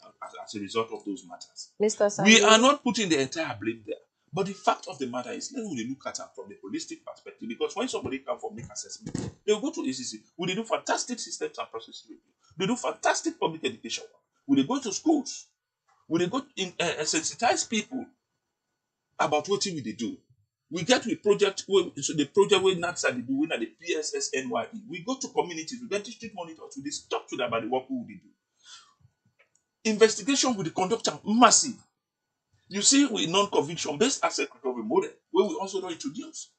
as a result of those matters. Mr. Sandy, We are not putting the entire blame there. But the fact of the matter is, let me look at it from the holistic perspective. Because when somebody comes for make assessment, they will go to ACC. They do fantastic systems and process review. They do fantastic public education work. They go to schools. They go sensitize people about what we do. We get with project, so the project where NATSA they do, at the PSSNYE. We go to communities, we get district monitors, we talk to them about the work we do. Investigation with the conductor, massive. You see, with non-conviction based asset recovery model, where we also don't introduce.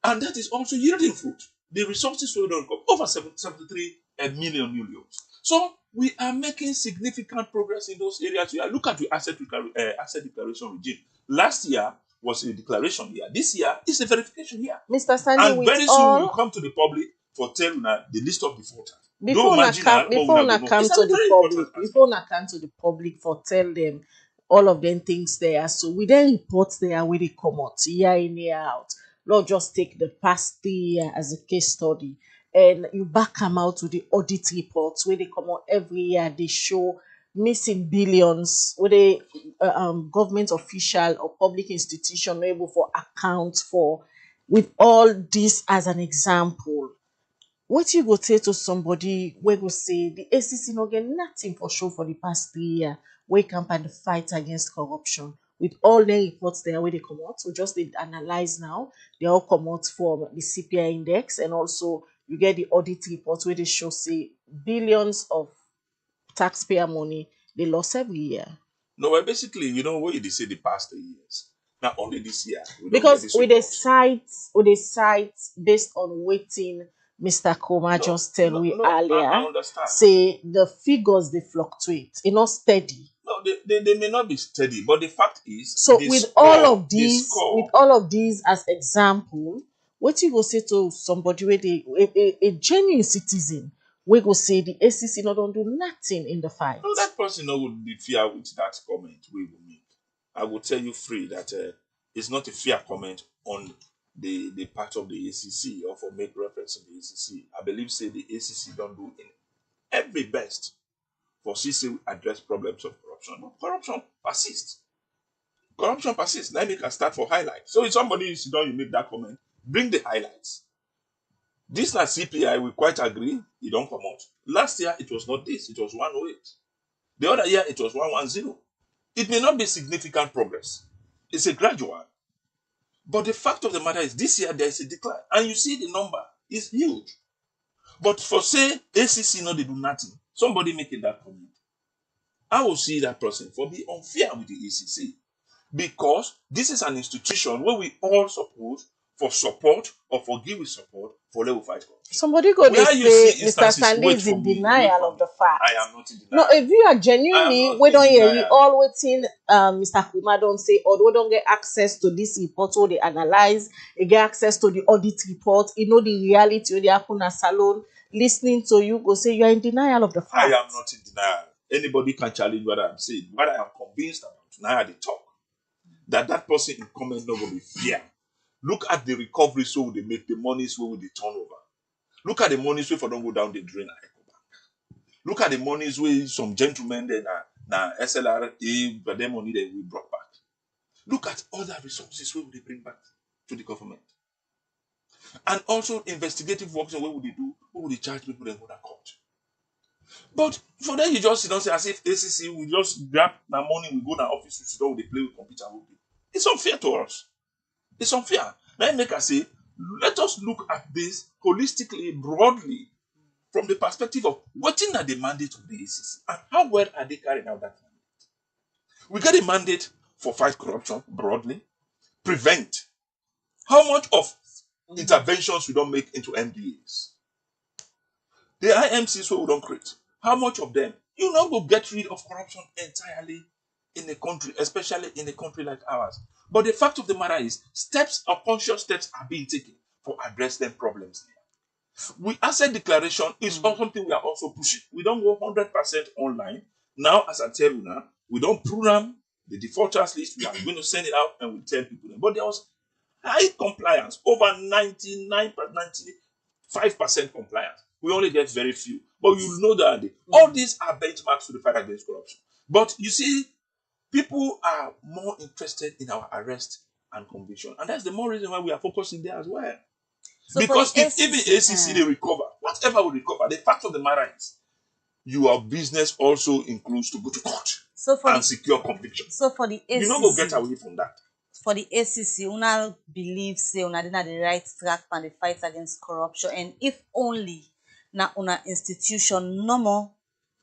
And that is also yielding fruit. The resources we don't come over 73 million new loans. So we are making significant progress in those areas. Look at the asset declaration regime. Last year was a declaration year. This year is a verification year. Mr. Sandy, and very soon we will come to the public for telling the list of defaulters. Before I come to the public for tell them all of them things there. So we then report there where they come out year in, year out. Not just take the past 3 years as a case study. And you back them out with the audit reports where they come out every year. They show missing billions where the government official or public institution are able for account for. With all this as an example, what you go say to somebody where go say the ACC no get nothing for show for the past 3 years, where campaign the fight against corruption with all the reports there where they come out. So just they analyze now, they all come out from the CPI index, and also you get the audit reports where they show say billions of taxpayer money they lost every year. No, well, basically, what they say the past 3 years. Not only this year. Because with the sites based on waiting Mr. Koma just tell we earlier, I understand. Say the figures they fluctuate, not steady. No, they may not be steady, but the fact is, so with all of these as example, what you go say to somebody where a genuine citizen, we go say the ACC not don't do nothing in the fight. No, that person would be fair with that comment we will make. I will tell you free that it's not a fair comment on the part of the ACC or for make reference to the ACC. I believe say the ACC don't do in every best for CC address problems of corruption. But corruption persists. Corruption persists. Let me start for highlights. So if somebody is down, you make that comment, bring the highlights. This na CPI, we quite agree, it don't come out. Last year it was not this, it was 108. The other year it was 110. It may not be significant progress. It's a gradual. But the fact of the matter is, this year there is a decline. And you see the number is huge. But for say, ACC no, they do nothing. Somebody making that comment. I will see that person for be unfair with the ACC. Because this is an institution where we all support for support or for give support for level 5 corruption. Somebody go to say Mr. Sandy is in denial of the fact. I am not in denial. No, if you are genuinely, we don't hear you all waiting. Mr. Kuma don't say, or we don't get access to this report, or they analyze, they get access to the audit report, the reality, or they happen at salon. listening to you go say you are in denial of the fact. I am not in denial. Anybody can challenge what I'm saying. What I am convinced about now they talk. That person in comment not going to be fear. Look at the recovery so they make the monies where they turn over. Look at the monies where for don't go down the drain. Look at the monies where some gentlemen then na SLRA, but them money that we brought back. Look at other resources where would they bring back to the government. And also investigative works and what would they do? What would they charge people and go to court? But for them, you just don't say as if ACC we just grab the money, we go to the office, we sit down, they play with computer. It's unfair to us. It's unfair. Let me make us say, let us look at this holistically, broadly, from the perspective of what is the mandate of the ACC and how well are they carrying out that mandate. We get a mandate for fight corruption broadly, prevent. How much of interventions we don't make into MDAs? The IMCs we don't create. How much of them? You know, go get rid of corruption entirely in a country, especially in a country like ours. But the fact of the matter is, steps or conscious steps are being taken for address them problems. We asset declaration is something we are also pushing. We don't go 100% online. Now, as I tell you now, we don't program the defaulters list. We are going to send it out and we tell people. But there was high compliance, over 95% compliance. We only get very few. But you know that all these are benchmarks to the fight against corruption. But you see, people are more interested in our arrest and conviction. And that's the more reason why we are focusing there as well. So because if even ACC they recover, whatever we recover, the fact of the matter is, your business also includes to go to court and secure conviction. So for the ACC, you not go get away from that. For the ACC, una believe say una dey na the right track for the fight against corruption, and if only na una institution no more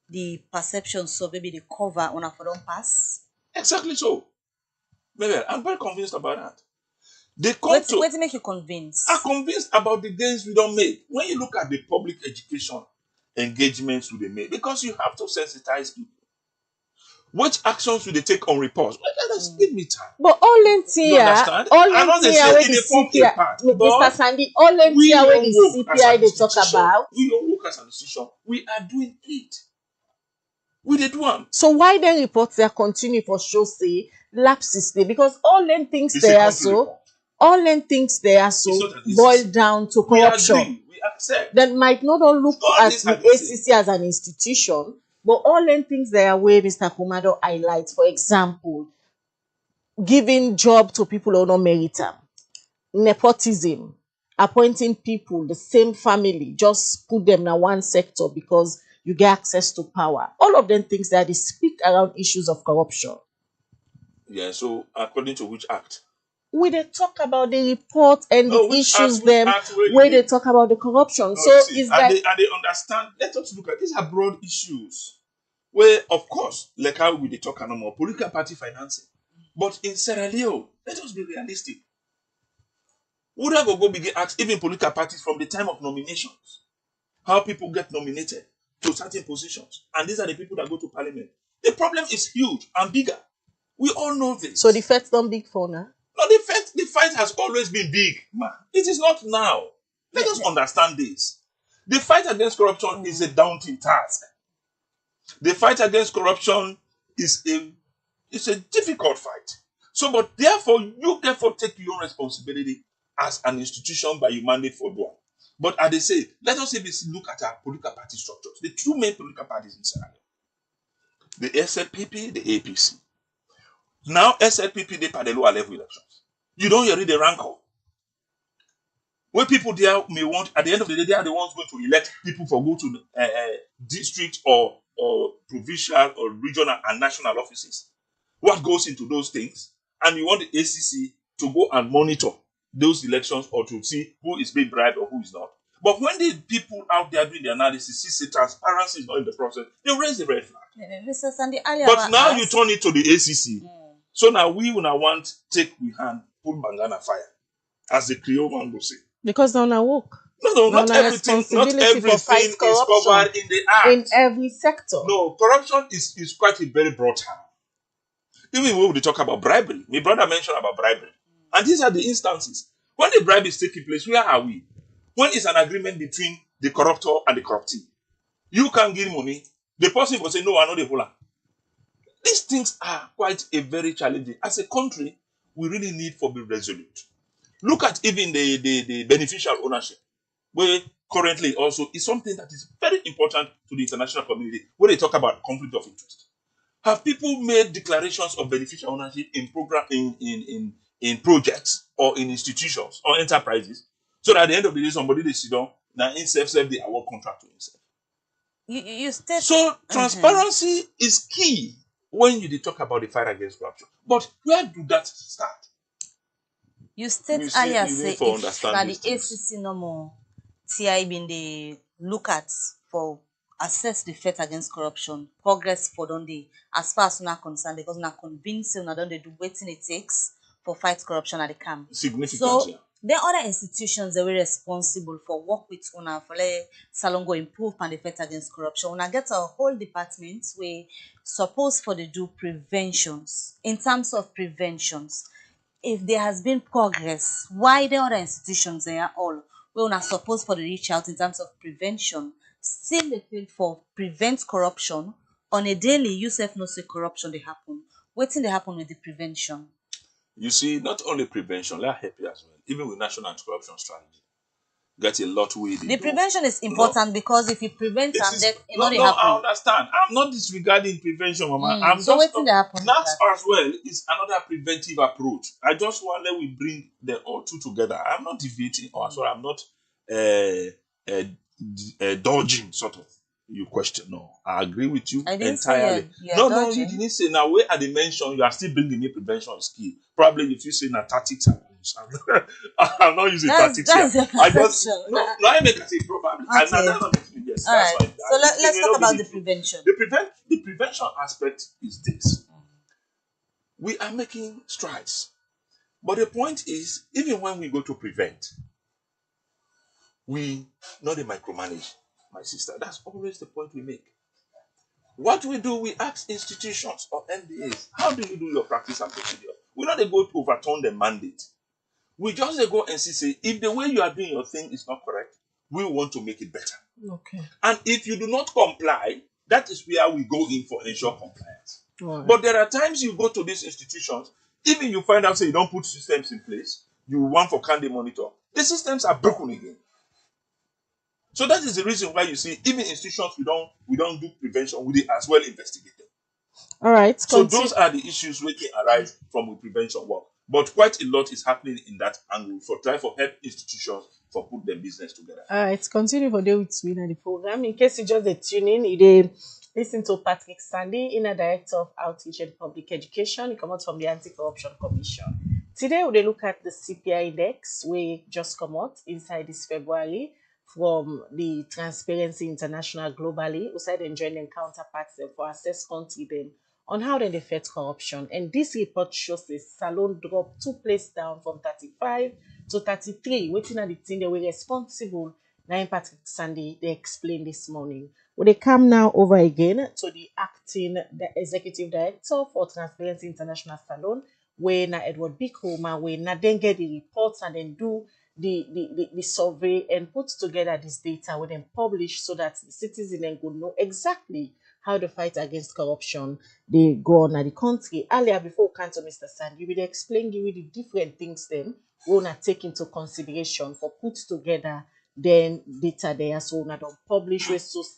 the perception so maybe the cover una for don't pass. Exactly so. Maybe I'm very convinced about that. They come wait to make you convinced. I'm convinced about the gains we don't make. When you look at the public education engagements we make, because you have to sensitize people. What actions will they take on reports? Let us give me time. But all understand? All Mr. Sandy, all where the CPI they talk about. We don't work as an institution. We are doing it. We did one. So why then reports they continue for show say lapses there? Because all them things they are so. All them things they are so boil down to corruption. We accept. That might not all look at the ACC as an institution, but all them things they are where Mr. Kumado highlights. For example, giving job to who don't merit them, nepotism, appointing people, the same family, just put them in one sector because you get access to power. All of them things that they speak around issues of corruption. Yeah, so according to which act? We they talk about the report and the issues them where they talk about the corruption. So is that they understand? Let us look at these are broad issues where, of course, like how we they talk no more political party financing, but in Sierra Leone, let us be realistic. Would I go begin ask even political parties from the time of nominations how people get nominated to certain positions, and these are the people that go to parliament. The problem is huge and bigger. We all know this. So the fight don't big for now. No, the fight has always been big, man. It is not now. Let us understand this. The fight against corruption is a daunting task. The fight against corruption is a difficult fight. So, but therefore, you take your own responsibility as an institution by your mandate for one. But as they say, let us look at our political party structures. The two main political parties in Sierra Leone. The SLPP, the APC. Now, SLPP, they the lower level elections. You don't hear the rancor. Where people there may want, at the end of the day, they are the ones going to elect people for go to district or provincial or regional and national offices. What goes into those things? And you want the ACC to go and monitor those elections or to see who is being bribed or who is not. But when the people out there doing the analysis see transparency is not in the process, they raise the red flag. Mr. Sandy, but now you turn it to the ACC. So now we will now want take we hand, put Bangana fire, as the Creole man will say. Because they're on a walk. No, not everything is covered in the act. In every sector. No, corruption is quite a very broad term. Even when we talk about bribery, my brother mentioned about bribery. And these are the instances. When the bribe is taking place, where are we? When it's an agreement between the corruptor and the corruptee. You can give money. The person will say, no, I know the holder. These things are quite a very challenging. As a country, we really need to be resolute. Look at even the beneficial ownership, where currently also is something that is very important to the international community when they talk about conflict of interest. Have people made declarations of beneficial ownership in program in projects or in institutions or enterprises, so that at the end of the day somebody they sit down now in self the award contract to himself. You state. So transparency is key when you dey talk about the fight against corruption. But where do that start? You state We see- earlier you say need to if understand na the these things. ACC no more TI been dey look at for assess the fight against corruption, progress for don dey as far as una concerned, because una convince say una don dey do wetin it takes for fight corruption at the camp. Significant, So yeah. then other institutions that were responsible for work with una for let salon go improve and the fight against corruption. Una get a whole department where suppose for the do preventions. In terms of preventions, if there has been progress, why the other institutions they are all where una suppose for the reach out in terms of prevention, still dey fail for prevent corruption on a daily. You sef know say corruption dey happen. Wetin dey happen with the prevention? You see, not only prevention, let help you as well. Even with national anti-corruption strategy, get a lot with The prevention is important because if you prevent It and is, then it no, not dey no, I happen. understand. I'm not disregarding prevention, Mama. I'm So just wetin dey happen? that as well is another preventive approach. I just want that we bring the all two together. I'm not deviating, or sorry, I'm not dodging sort of your question. No, I agree with you I didn't entirely. say you're No, dodging. you didn't say. Now, where at the mention, you are still bringing in prevention skill. Probably if you say na tactics and rules. I'm not using tactics That's here. your I just perception. no, I make a say probably. And Okay. that's not yes, All that's right. fine. So It let's may talk not be about the truth. prevention. The prevention aspect is this. We are making strides. But the point is, even when we go to prevent, we not the micromanage, my sister. That's always the point we make. What we do, we ask institutions or MBAs, how do you do your practice and procedure? We not go to overturn the mandate. We just go and say, if the way you are doing your thing is not correct, we want to make it better. Okay. And if you do not comply, that is where we go in for ensure compliance. Right. But there are times you go to these institutions, even you find out say you don't put systems in place, you want for candy monitor, the systems are broken again. So that is the reason why you see even institutions we don't do prevention, we dey as well investigate them. All right. So those are the issues which arise from the prevention work. But quite a lot is happening in that angle for try for help institutions for put their business together. All right. Continue for day with me in the program. In case you just dey tune in, you dey listen to Patrick Sandy, Inner Director of Outreach and Public Education. He come out from the Anti-Corruption Commission. Today, we dey look at the CPI index wey just come out inside this February from the Transparency International globally. Outside dem join dem counterparts dem for assess country dem on how dem dey fight corruption. And this report shows say Salone drop 2 places down from 35 to 33. Wetin are the thing they were responsible? Na im Patrick Sandy they explain this morning. We dey come now over again to the executive director for Transparency International Salone, where na Edward Bikoma, where na then get the reports and then do the survey and put together this data with them publish so that the citizens then could know exactly how the fight against corruption they go on at the country. Earlier, before we come to Mr. Sandy, we will explain you the different things then we want to take into consideration for put together then data there so we don't publish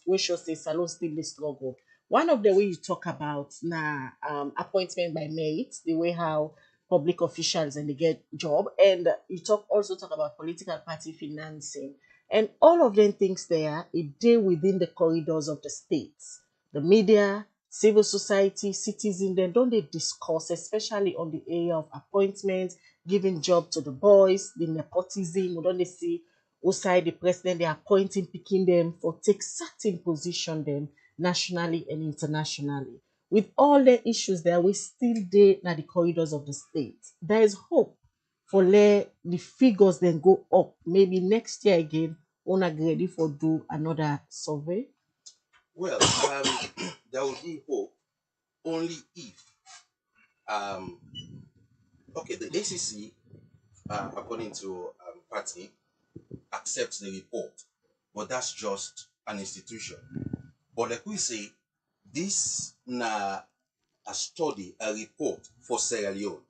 we show say Salone still dey struggle. One of the way you talk about na appointment by merit, the way how public officials and they get job, and you also talk about political party financing, and all of them things there it deal within the corridors of the states. The media, civil society, citizens, then don't they discuss, especially on the area of appointments, giving job to the boys, the nepotism. We don't they see outside the president they appointing, picking them for take certain position them nationally and internationally. With all the issues there, we still there at the corridors of the state. There is hope for let the figures then go up. Maybe next year again, we're not ready for do another survey. Well, there will be hope only if okay, the ACC, according to party, accepts the report but that's just an institution. But like we say, this na a study, a report for Sierra Leone.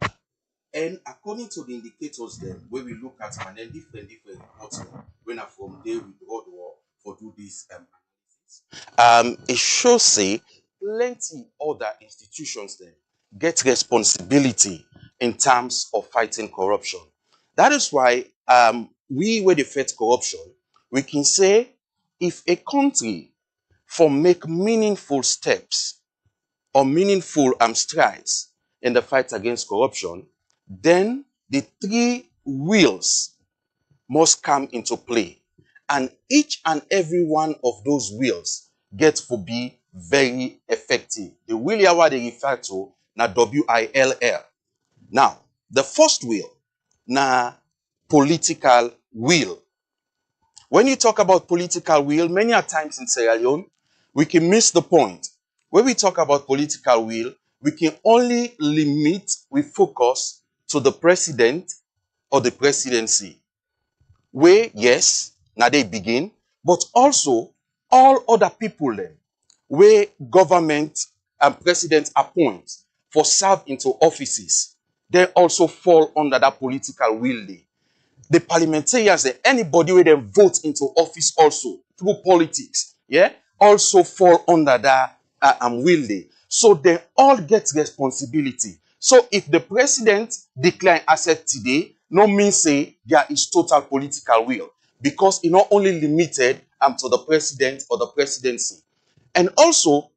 And according to the indicators then, where we look at and then different reports when I from there we draw the war for do this it shows say plenty other institutions then get responsibility in terms of fighting corruption. That is why we where they fight corruption, we can say if a country for make meaningful steps or meaningful strides in the fight against corruption, then the three wheels must come into play. And each and every one of those wheels get to be very effective. The wheel here they refer to na WILL. Now, the first wheel na political will. When you talk about political will, many a times in Sierra Leone, we can miss the point. When we talk about political will, we can only limit, we focus to the president or the presidency. Where, yes, now they begin, but also all other people then, where government and president appoint for serve into offices, they also fall under that political will. The parliamentarians, anybody where they vote into office also through politics, yeah, also fall under that will. So they all get responsibility. So if the president decline asset today, no means say there is total political will, because it not only limited to the president or the presidency. And also,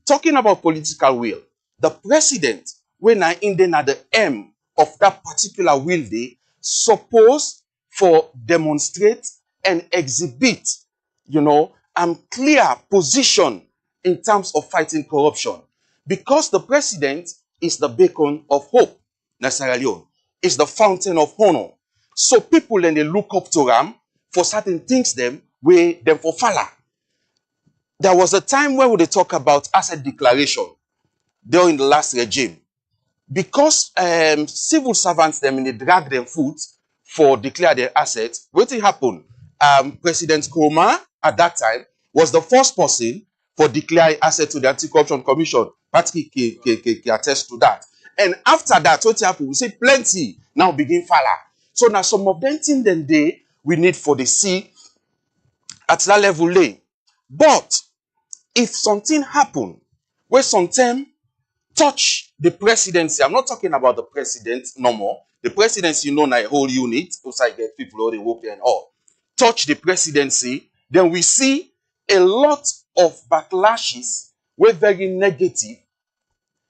talking about political will, the president, when I in then at the end of that particular will day, suppose for demonstrate and exhibit, clear position in terms of fighting corruption. Because the president is the beacon of hope, Sierra Leone, is the fountain of honor. So people then they look up to him for certain things them where them for follow. There was a time when they talk about asset declaration during the last regime. Because civil servants them they drag them foot for declare their assets, what happened? President Koma at that time was the first person for declaring assets to the Anti-Corruption Commission. Patrick attest to that. And after that, what happened? We see plenty now begin falla. So now some of them things then we need for the sea at that level lay. But if something happen where sometimes touch the presidency, I'm not talking about the president no more. The presidency, na a whole unit, also I get people who they work there and all. Touch the presidency, then we see a lot of backlashes were very negative.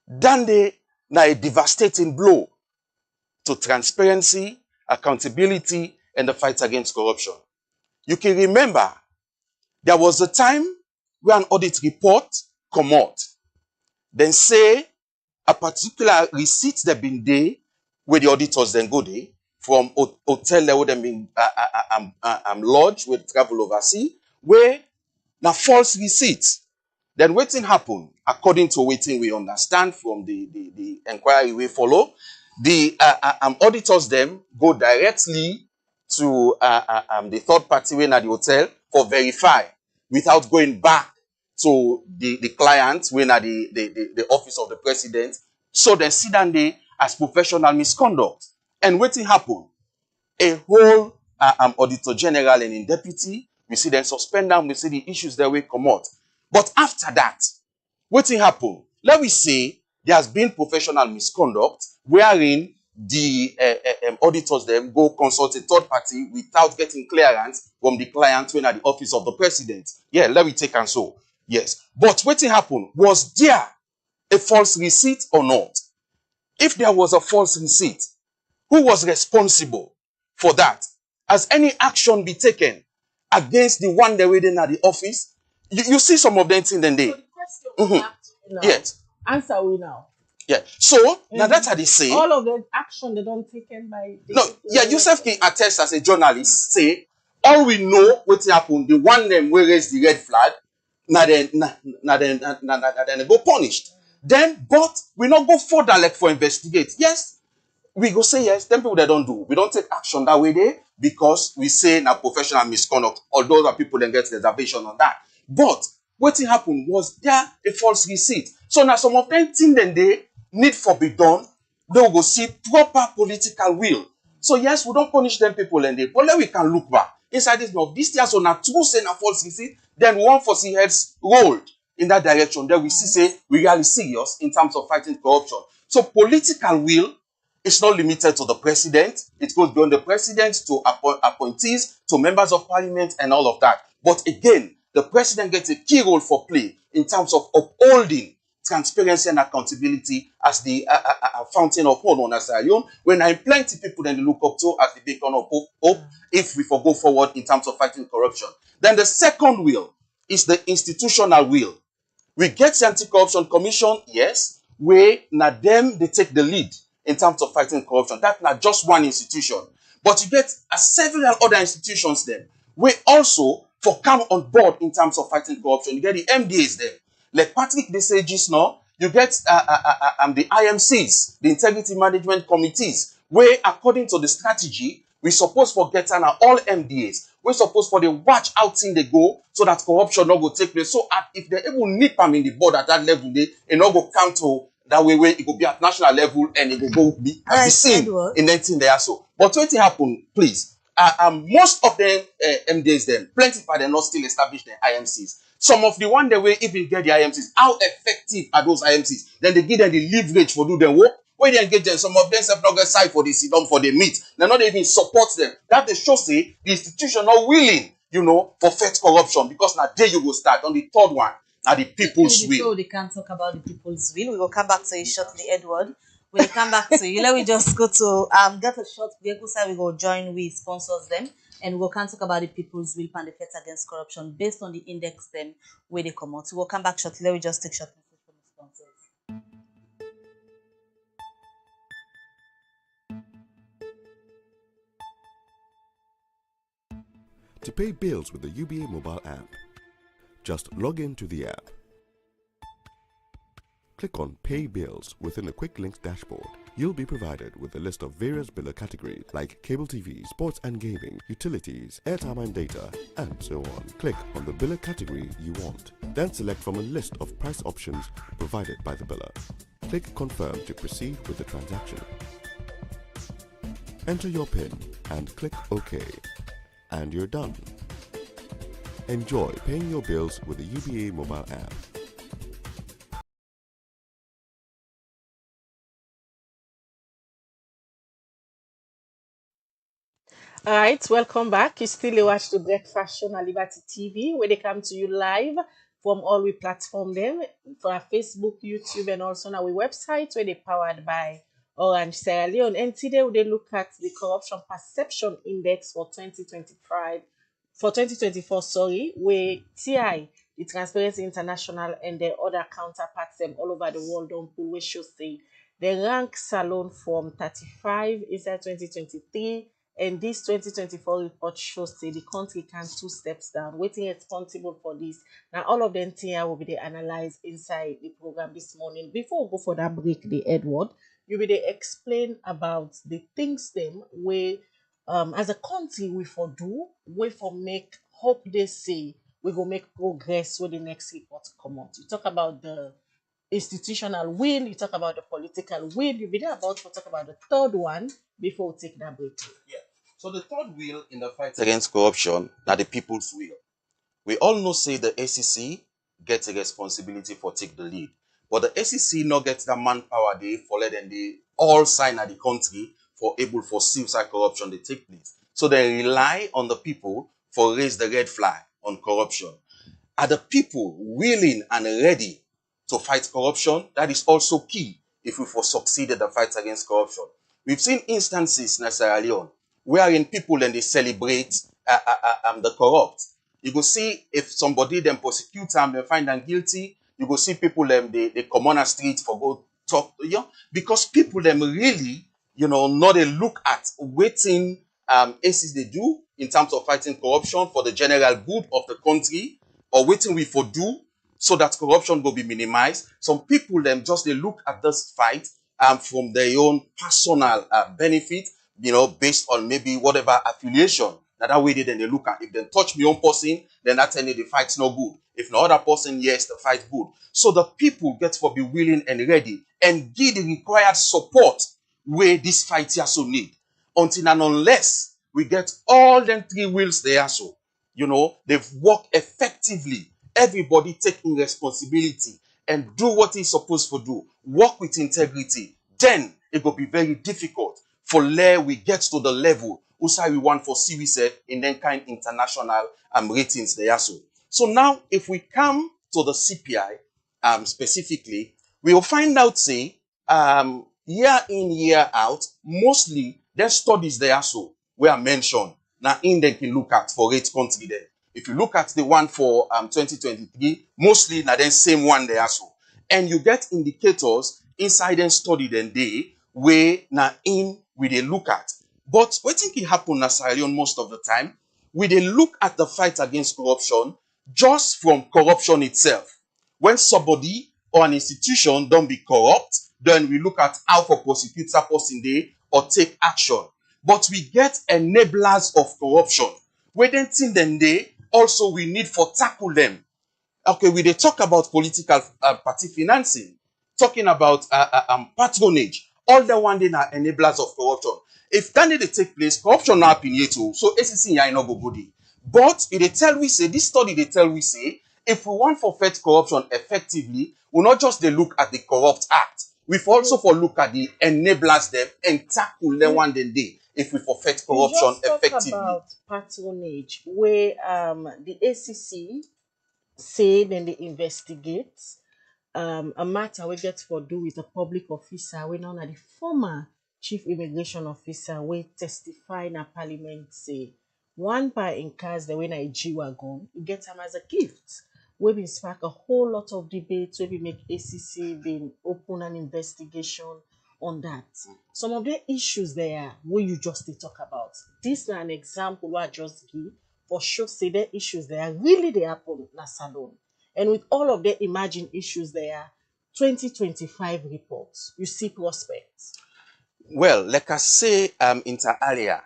Then they na a devastating blow to transparency, accountability, and the fight against corruption. You can remember there was a time where an audit report come out. Then say a particular receipt that been there where the auditors then go there from hotel that would have been lodged with travel overseas, where now false receipts. Then waiting happen according to waiting we understand from the inquiry we follow. The auditors them go directly to the third party when at the hotel for verify without going back to the client when at the office of the president. So then sit down there as professional misconduct. And waiting happen. A whole auditor general and in deputy, we see them suspend them, we see the issues that will come out. But after that, waiting happen. Let me say there has been professional misconduct wherein the auditors them go consult a third party without getting clearance from the client when at the office of the president. Yeah, let me take and so. Yes. But what happened? Was there a false receipt or not? If there was a false receipt, who was responsible for that? Has any action be taken against the one that waiting at the office? You see some of them things then they. So the question Yes. Answer we now. Yeah. So now that's how they say. All of the action they don't taken by. Yourself can attest as a journalist. Say all we know what happened. The one them will raise the red flag. Now then they go punished. Then, but we not go further like for investigate. Yes, we go say yes. Then people they don't do. We don't take action that way there. because we say na professional misconduct, although the people then get reservation on that. But what happened was there a false receipt. So now some of them think then they need for be done, they will go see proper political will. So yes, we don't punish them people and they, but then we can look back inside this of this year. So now true say na false receipt, then one for see heads rolled in that direction. Then we see say we really serious in terms of fighting corruption. So political will is not limited to the president. It goes beyond the president to appointees, to members of parliament and all of that. But again, the president gets a key role for play in terms of upholding transparency and accountability as the fountain of hope on Sierra Leone, when I plenty people then look up to as the beacon of hope if we go forward in terms of fighting corruption. Then the second will is the institutional will. We get the Anti-Corruption Commission, yes, where now them they take the lead in terms of fighting corruption. That's not just one institution. But you get several other institutions then, where also for come on board in terms of fighting corruption. You get the MDAs there. Like Patrick they say just now, you get the IMCs, the Integrity Management Committees, where according to the strategy, we suppose for getting all MDAs. We suppose for the watch out in they go so that corruption not go take place. So if they able nip them in the board at that level, they not go come to that way where it will be at national level and it will go be at the same in that thing there so. But what happen, please? Most of them MDAs them, plenty but they not still establish their IMCs. Some of the one they will even get the IMCs. How effective are those IMCs? Then they give them the leverage for do them work. When they engage them, some of them have not got side for the sit down for the meet. They're not even support them. That they show say the institution not willing, for fight corruption because now there you will start on the third one. Now the people's will. Before we can talk about the people's will, we will come back to you shortly, Edward. We'll come back to you. Let me just go to get a short break. We go join with sponsors them. And we can talk about the people's will and the fight against corruption based on the index them where they come out. So we'll come back shortly. Let me just take short message from the sponsors. To pay bills with the UBA mobile app, just log into the app. Click on Pay Bills within the Quick Links dashboard. You'll be provided with a list of various biller categories like cable TV, sports and gaming, utilities, airtime and data, and so on. Click on the biller category you want. Then select from a list of price options provided by the biller. Click Confirm to proceed with the transaction. Enter your PIN and click OK. And you're done. Enjoy paying your bills with the UBA mobile app. All right, welcome back. You still watch the Breakfast Show on Liberty TV, where they come to you live from all we platform them for our Facebook, YouTube, and also on our website, where they powered by Orange Sierra Leone. And today they look at the Corruption Perception Index for 2024, where TI, the Transparency International, and their other counterparts them all over the world don't pull, which should say they rank Salone from 35 inside 2023. And this 2024 report shows say the country can 2 steps down. Waiting responsible for this. Now all of them here will be they analyzed inside the program this morning. Before we go for that break, the Edward, you will they explain about the things them where as a country we for do, we for make hope they say we go make progress when the next report come out. You talk about the institutional will, you talk about the political will, you'll be there about to talk about the third one before we take that break. Yeah. So the third will in the fight against corruption, now the people's will. We all know say the ACC gets a responsibility for take the lead. But the ACC not gets the manpower they follow and they all sign at the country for able for suicide corruption they take place. So they rely on the people for raise the red flag on corruption. Are the people willing and ready to fight corruption? That is also key if we for succeed in the fight against corruption. We've seen instances in Sierra Leone wherein people then they celebrate the corrupt. You go see if somebody then prosecute them, they find them guilty. You go see people them they come on the street for go talk to you because people them really not they look at waiting ACs they do in terms of fighting corruption for the general good of the country or waiting we for do so that corruption will be minimized. Some people them just they look at this fight from their own personal benefit, based on maybe whatever affiliation. Now that way then they look at, if they touch me own person, then that tell me the fight's no good. If no other person, yes, the fight good. So the people get to be willing and ready and give the required support where this fight here so need. Until and unless we get all them three wheels there so, they've worked effectively. Everybody taking responsibility and do what he's supposed to do. Work with integrity. Then it will be very difficult for we get to the level also we want for series in then kind international ratings there so. So now if we come to the CPI specifically, we will find out say year in year out mostly there's studies there so where I mentioned now in they can look at for 8 country there. If you look at the one for 2023, mostly now then same one there so. And you get indicators inside and study then they where now in we they look at. But what think it happen na Sierra Leone most of the time, we they look at the fight against corruption just from corruption itself. When somebody or an institution don't be corrupt, then we look at how for prosecute that person there or take action. But we get enablers of corruption. We then think then they also we need for tackle them. Okay, we they talk about political party financing, talking about patronage, all the one they are enablers of corruption. If that need to take place, corruption not happen yet too. So ACC ya no go goody. But if they tell we say this study they tell we say if we want to fight corruption effectively, we not just they look at the corrupt act. We've also for look at the enablers them and tackle them one day if we forfeit corruption effectively. Talk about patronage where the ACC say then they investigate a matter we get for do with a public officer we known as the former chief immigration officer we testify in a parliament say one by in cars the way Nigeria gone you get him as a gift. We been spark a whole lot of debates. We make ACC been open an investigation on that. Some of the issues there where you just talk about. This is an example what I just give for sure say the issues there really they happen na salon. And with all of the imagined issues there, 2025 reports, you see prospects. Well, like I say inter alia,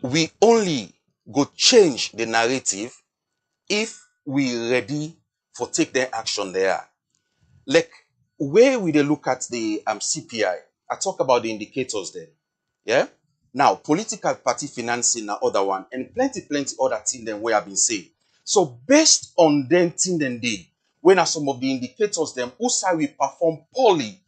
we only go change the narrative if we ready for take their action there. Like where we they look at the CPI, I talk about the indicators there. Yeah. Now political party financing na other one and plenty other things than we have been saying. So based on them thing then they, when are some of the indicators them also we perform poorly,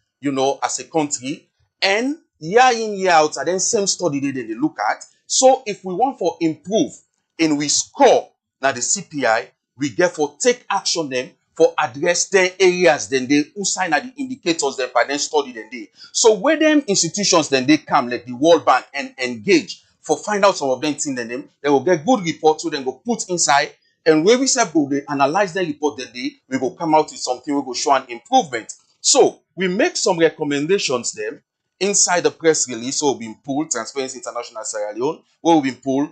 as a country, and year in year out, and then same study they look at. So if we want for improve and we score now the CPI, we get for take action them for address the areas then they who sign at the indicators then by then study then they. So where them institutions then they come like the World Bank and engage for find out some of them things then them, they will get good reports so then go put inside and where we say go they analyze the report then they we will come out with something we will show an improvement. So we make some recommendations then inside the press release will be pulled Transparency International Sierra Leone will be pulled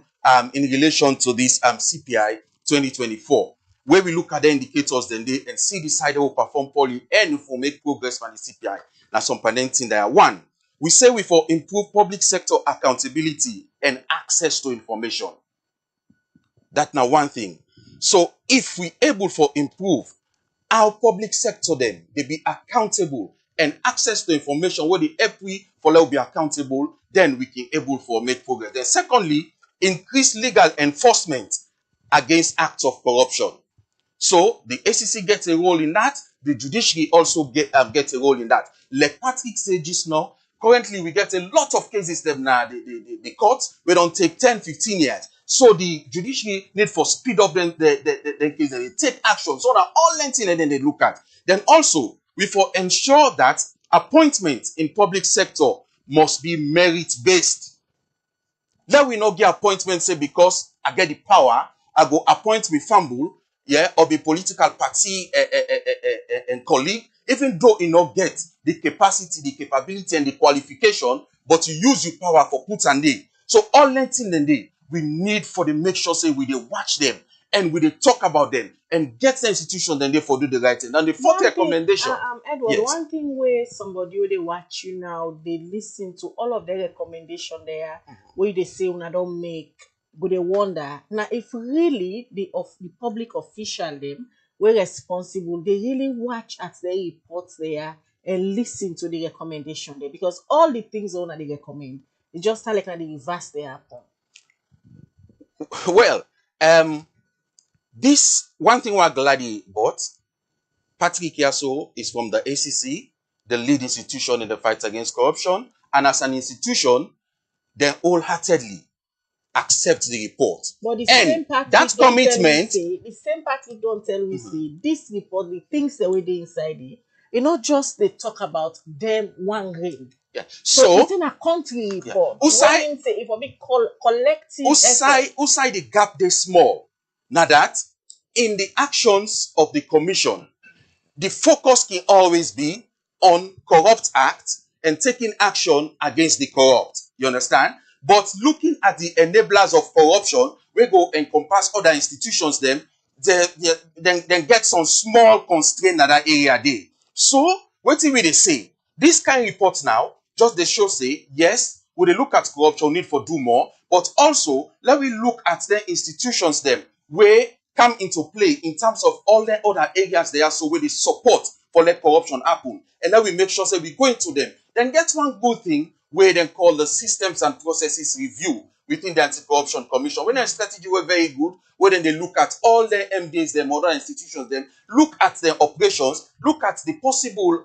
in relation to this CPI 2024, where we look at the indicators then they and see the side will perform poorly and if we make progress on the CPI. Now some thing there. One, we say we for improve public sector accountability and access to information. That now one thing. So if we able for improve our public sector then they be accountable and access to information where the we for be accountable, then we can able for make progress. Then secondly, increase legal enforcement against acts of corruption. So the ACC gets a role in that. The judiciary also get a role in that. Like Patrick said just now, currently we get a lot of cases them now. The courts we don't take 10, 15 years. So the judiciary need for speed up the case and they take action. So that all lengthy and then they look at. Then also we for ensure that appointment in public sector must be merit based. Let we not get appointment say because I get the power, I go appoint me fumble, or be political party and colleague, even though you not get the capacity, the capability, and the qualification, but you use your power for put and day. So all that thing then they we need for the make sure say we they watch them and we dey talk about them and get the institution then they for do the right thing. And the fourth recommendation. Edward, yes. one thing where somebody who they watch you now, they listen to all of the recommendation there, where they say when I don't make, but they wonder now if really the public official them were responsible, they really watch at their reports there and listen to the recommendation there, because all the things owner they recommend, it just like the reverse they happen. Well, this one thing we're glad he bought. Patrick Yasso is from the ACC, the lead institution in the fight against corruption, and as an institution, they wholeheartedly accept the report. But the and same Patrick that commitment, the same Patrick don't tell me say this report, the things that we do inside it, not just they talk about them one grain. yeah. So it's in a country report. Usai, say if a big collective Usai the gap they small. Now that in the actions of the commission, the focus can always be on corrupt acts and taking action against the corrupt. You understand? But looking at the enablers of corruption, we go encompass other institutions, then get some small constraint in that area there. So, what do we say? This kind of report now, just they show say, yes, we dey look at corruption, need for do more, but also, let me look at the institutions them where come into play in terms of all the other areas they are, so where they support for let corruption happen. And then we make sure say we go into them. Then get one good thing where they call the systems and processes review within the Anti-Corruption Commission. When a strategy were very good, where then they look at all the MDs, them other institutions, them look at their operations, look at the possible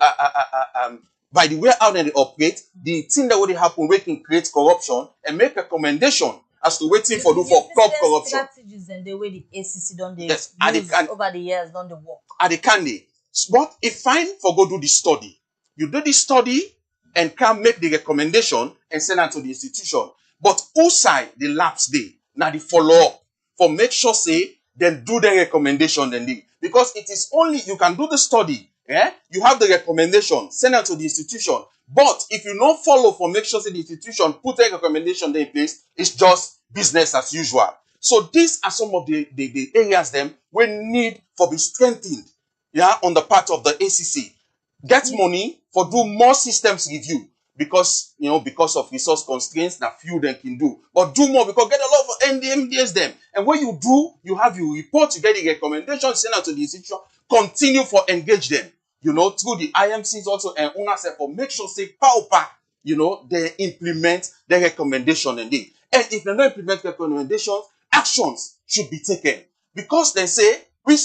by the way how they operate, the thing that would happen where can create corruption, and make a recommendation as to waiting for do for crop corruption. Strategies and the way the ACC don't they yes, use over the years don't they work. At the candy. But if fine for go do the study. You do the study and can make the recommendation and send it to the institution. But outside the lapse day, now the follow-up for make sure say then do the recommendation then they. Because it is only you can do the study, you have the recommendation, send it to the institution. But if you don't follow for make sure say the institution put a recommendation there in place, it's just business as usual. So these are some of the areas them we need for be strengthened, on the part of the ACC. Get money for do more systems review because because of resource constraints, na few them can do. But do more because get a lot of NDMDs them. And when you do, you have your report, you get the recommendation, send out to the institution, continue for engage them. Through the IMCs also and UNASEF for make sure say power, they implement the recommendation and they. And if they don't implement recommendations, actions should be taken. Because they say, which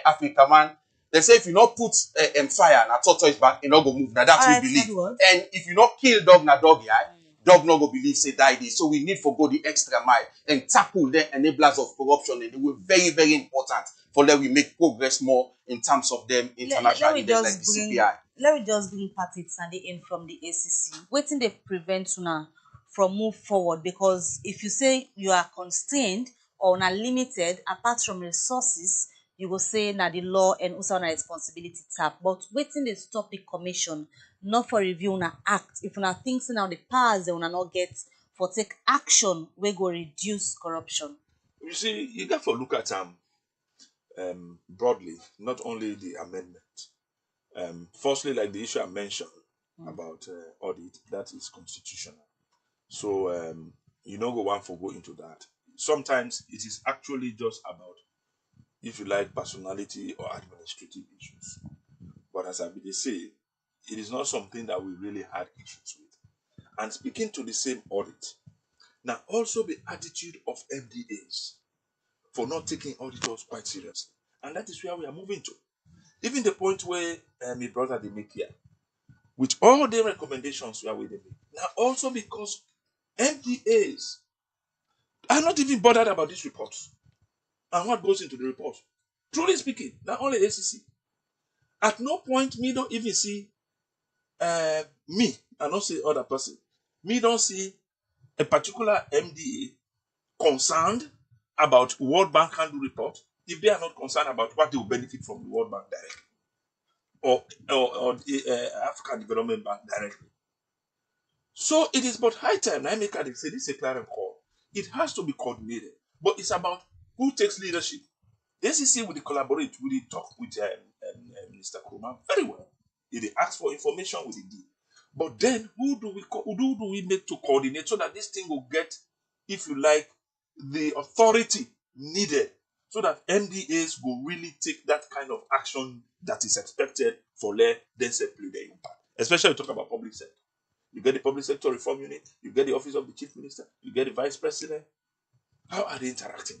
Africa man, they say if you not put fire and a tortoise back, you not go move. Now that we believe. And if you not kill dog na dog, dog not go believe say die this. So we need to go the extra mile and tackle the enablers of corruption. And they were very, very important for that we make progress more in terms of them internationally like the CPI. Let me just bring Patrick Sandy in from the ACC. Waiting they prevent now from move forward, because if you say you are constrained or not limited apart from resources, you will say na the law and also na responsibility tap. But waiting they stop the commission not for review na act. If una think now the powers they will not get for take action, we go reduce corruption. You see, you got to look at broadly, not only the amendment. Firstly, like the issue I mentioned about audit, that is constitutional. So you know go one for go into that. Sometimes it is actually just about, if you like, personality or administrative issues. But as I say, it is not something that we really had issues with. And speaking to the same audit, now also the attitude of MDAs for not taking auditors quite seriously. And that is where we are moving to. Even the point where my brother they make here, with all the recommendations where we make. Now also because MDAs are not even bothered about these reports and what goes into the report. Truly speaking, not only ACC. At no point me don't even see me, I don't see other person. Me don't see a particular MDA concerned about World Bank handle report if they are not concerned about what they will benefit from the World Bank directly or the African Development Bank directly. So it is but high time now make say this is a clear call. It has to be coordinated, but it's about Who takes leadership? ACC will collaborate, will talk with Minister Kuruma very well. If they ask for information, will they do? But then, who do we make to coordinate so that this thing will get, if you like, the authority needed, so that MDAs will really take that kind of action that is expected for them to play their impact. Especially we talk about public sector. You get the public sector reform unit, you get the office of the chief minister, you get the vice president. How are they interacting?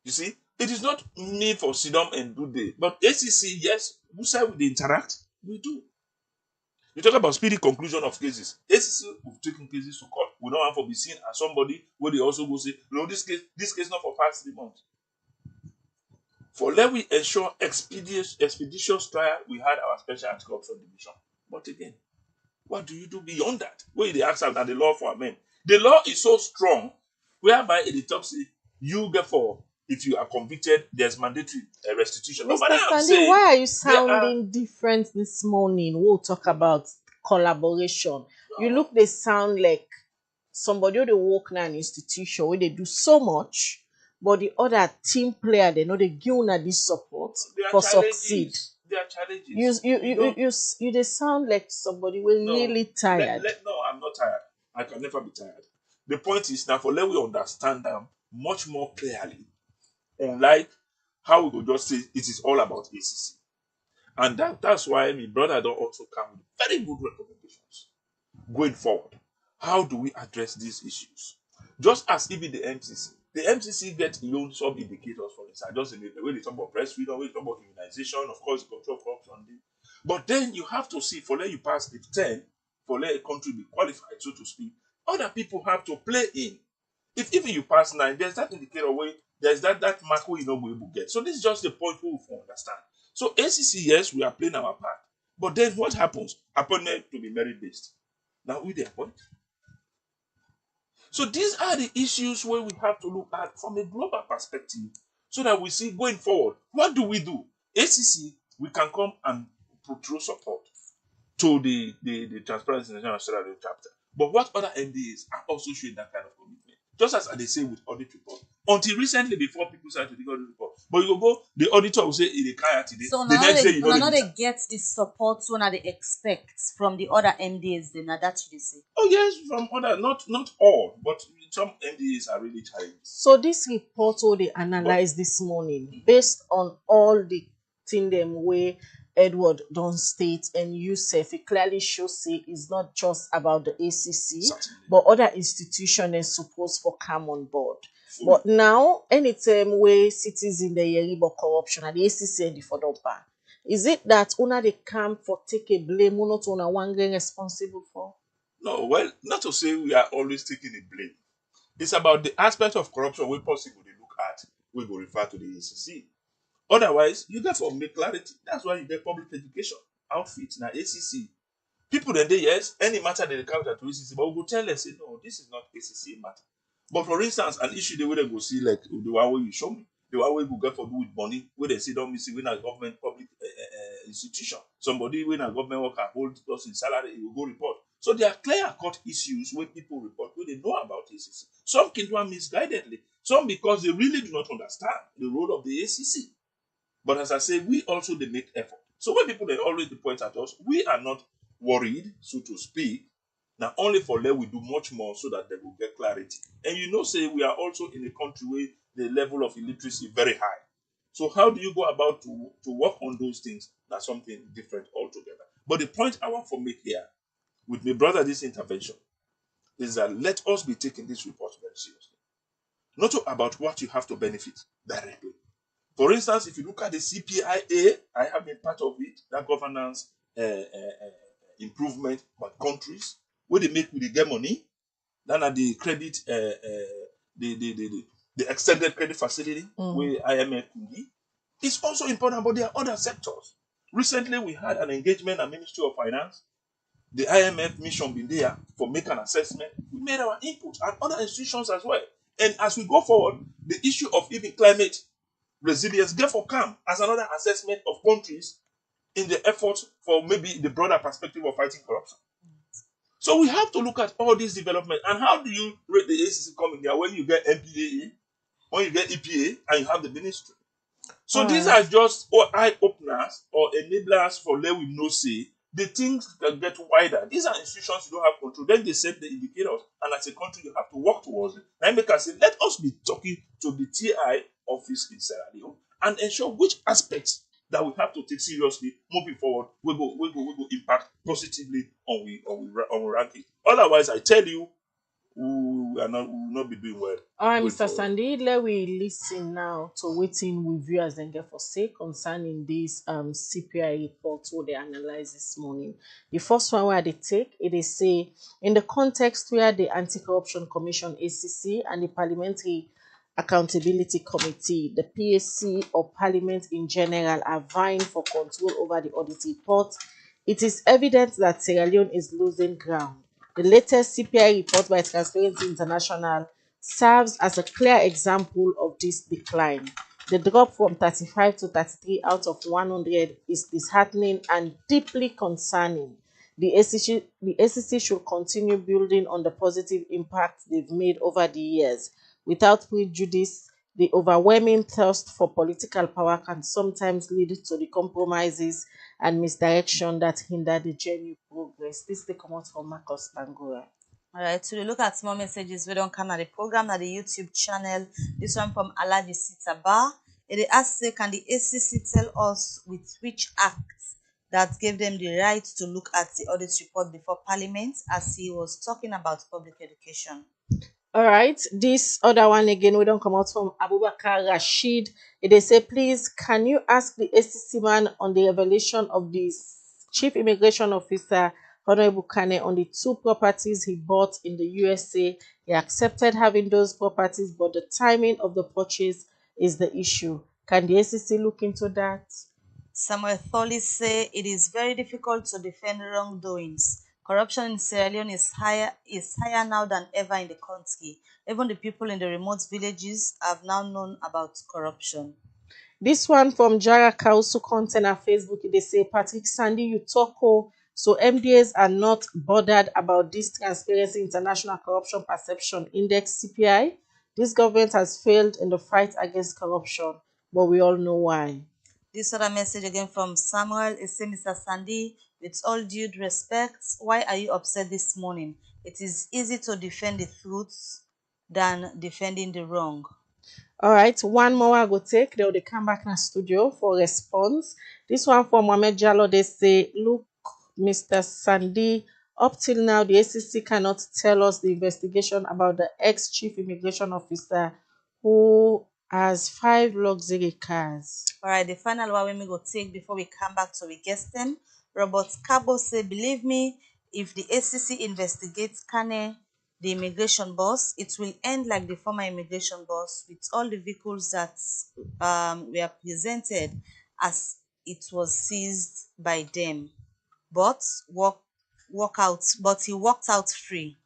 You see, it is not me for sit down and do this, but ACC, yes, who said we interact? We do. You talk about speedy conclusion of cases. ACC, we've taken cases to court. We don't have to be seen as somebody where they also go say, no, this case not for past 3 months. For let we ensure expeditious trial, we had our special anti-corruption division. But again, what do you do beyond that? Where they ask that the law for men. The law is so strong, whereby in the top say you get for if you are convicted, there's mandatory restitution. Mr. Sandy, why are you sounding different this morning? We'll talk about collaboration. You look, they sound like somebody who they work in an institution where they do so much, but the other team player, they know they give una this support for succeed. There are challenges. You they sound like somebody who really tired. No, I'm not tired. I can never be tired. The point is now for let we understand them much more clearly. Unlike how we could just say it is all about ACC. And that's why my brother don't also come with very good recommendations going forward. How do we address these issues? Just as even the MCC. The MCC gets its own sub-indicators for this. I just the way they talk about breastfeeding, when they talk about immunization, of course, control of corruption. But then you have to see, for let you pass the 10, for let a country be qualified, so to speak, other people have to play in. If even you pass 9, there's that indicator where there's that mark where you know we will get. So this is just the point we will understand. So ACC, yes, we are playing our part. But then what happens? Appointment to be merit-based. Now we the appoint. So these are the issues where we have to look at from a global perspective so that we see going forward. What do we do? ACC, we can come and throw support to the Transparency International Sierra Leone chapter. But what other MDAs are also showing that kind of commitment? Just as they say with audit report. Until recently, before people started to do audit report. But you go, the auditor will say, in a car today. So now they get the support so now they expect from the other MDAs, then that you say. Oh yes, from other, not all, but some MDAs are really challenging. So this report all they analyzed this morning, based on all the thing them way Edward don't state and Yusuf, it clearly shows say it's not just about the ACC, certainly, but other institutions are supposed to come on board. But now, anytime where citizens they hear about corruption and the ACC and the Fodompa, is it that una they come for take a blame, not on one getting responsible for? No, well, not to say we are always taking the blame. It's about the aspect of corruption we possibly look at, we will refer to the ACC. Otherwise, you get for make clarity. That's why you get public education outfit now ACC. People then they yes, any matter they come to ACC, but we will tell them say no, this is not ACC matter. But for instance, an issue they will go see like the one way you show me, the one way you get for do with money, where they say don't miss it when a government public institution, somebody when a government worker hold us in salary, it will go report. So there are clear-cut issues where people report where they know about ACC. Some can do it misguidedly, some because they really do not understand the role of the ACC. But as I say, we also they make effort. So when people they always point at us, we are not worried, so to speak. Now only for them we do much more so that they will get clarity. And you know, say we are also in a country where the level of illiteracy is very high. So how do you go about to work on those things? That's something different altogether. But the point I want to make here with my brother this intervention is that let us be taking this report very seriously. Not about what you have to benefit directly. For instance, if you look at the CPIA, I have been part of it, that governance improvement by countries, where they make with the get money, then at the credit, the extended credit facility, where IMF can be. It's also important, but there are other sectors. Recently, we had an engagement at Ministry of Finance. The IMF mission been there for make an assessment. We made our input and other institutions as well. And as we go forward, the issue of even climate resilience therefore come as another assessment of countries in the effort for maybe the broader perspective of fighting corruption. So we have to look at all these developments. And how do you rate the ACC coming there when you get MPAE, when you get EPA and you have the ministry. So All these right. are just eye openers or enablers for let we know say the things that get wider. These are institutions you don't have control. Then they set the indicators, and as a country, you have to work towards it. And make us say, let us be talking to the TI office in Sierra Leone and ensure which aspects that we have to take seriously moving forward. We go impact positively on we ranking. Otherwise, I tell you, we will not be doing well. All right, going Mr. forward. Sandy, let we listen now to waiting with viewers then get for say concerning this CPI report what they analyze this morning. The first one where they take it is say in the context where the Anti-Corruption Commission ACC and the Parliamentary Accountability Committee, the PAC or Parliament in general are vying for control over the audit report, it is evident that Sierra Leone is losing ground. The latest CPI report by Transparency International serves as a clear example of this decline. The drop from 35 to 33 out of 100 is disheartening and deeply concerning. The ACC should continue building on the positive impact they've made over the years. Without prejudice, the overwhelming thirst for political power can sometimes lead to the compromises and misdirection that hinder the genuine progress. This they come out from Marcus Bangura. All right, so we look at more messages. We don't come at the program at the YouTube channel. This one from Alaji Sitaba. It asks, can the ACC tell us with which act that gave them the right to look at the audit report before Parliament, as he was talking about public education? All right, this other one again, we don't come out from Abubakar Rashid. They say, please, can you ask the ACC man on the revelation of the Chief Immigration Officer, Honorable Kane, on the 2 properties he bought in the USA? He accepted having those properties, but the timing of the purchase is the issue. Can the ACC look into that? Samuel Thorley say it is very difficult to defend wrongdoings. Corruption in Sierra Leone is higher now than ever in the country. Even the people in the remote villages have now known about corruption. This one from Jara Kausu content on Facebook. They say, Patrick Sandy, you talk so MDAs are not bothered about this Transparency International Corruption Perception Index CPI. This government has failed in the fight against corruption, but we all know why. This other message again from Samuel is saying, Mr. Sandy, with all due respect, why are you upset this morning? It is easy to defend the truth than defending the wrong. All right, one more I go take. They'll come back in the studio for response. This one from Mohamed Jallo. They say, look, Mr. Sandy, up till now, the ACC cannot tell us the investigation about the ex-chief immigration officer who has 5 luxury cars. All right, the final one we go take before we come back to we guest them. Robert Cabo say, believe me, if the ACC investigates Kane, the immigration boss, it will end like the former immigration boss with all the vehicles that were presented as it was seized by them. But he walked out free.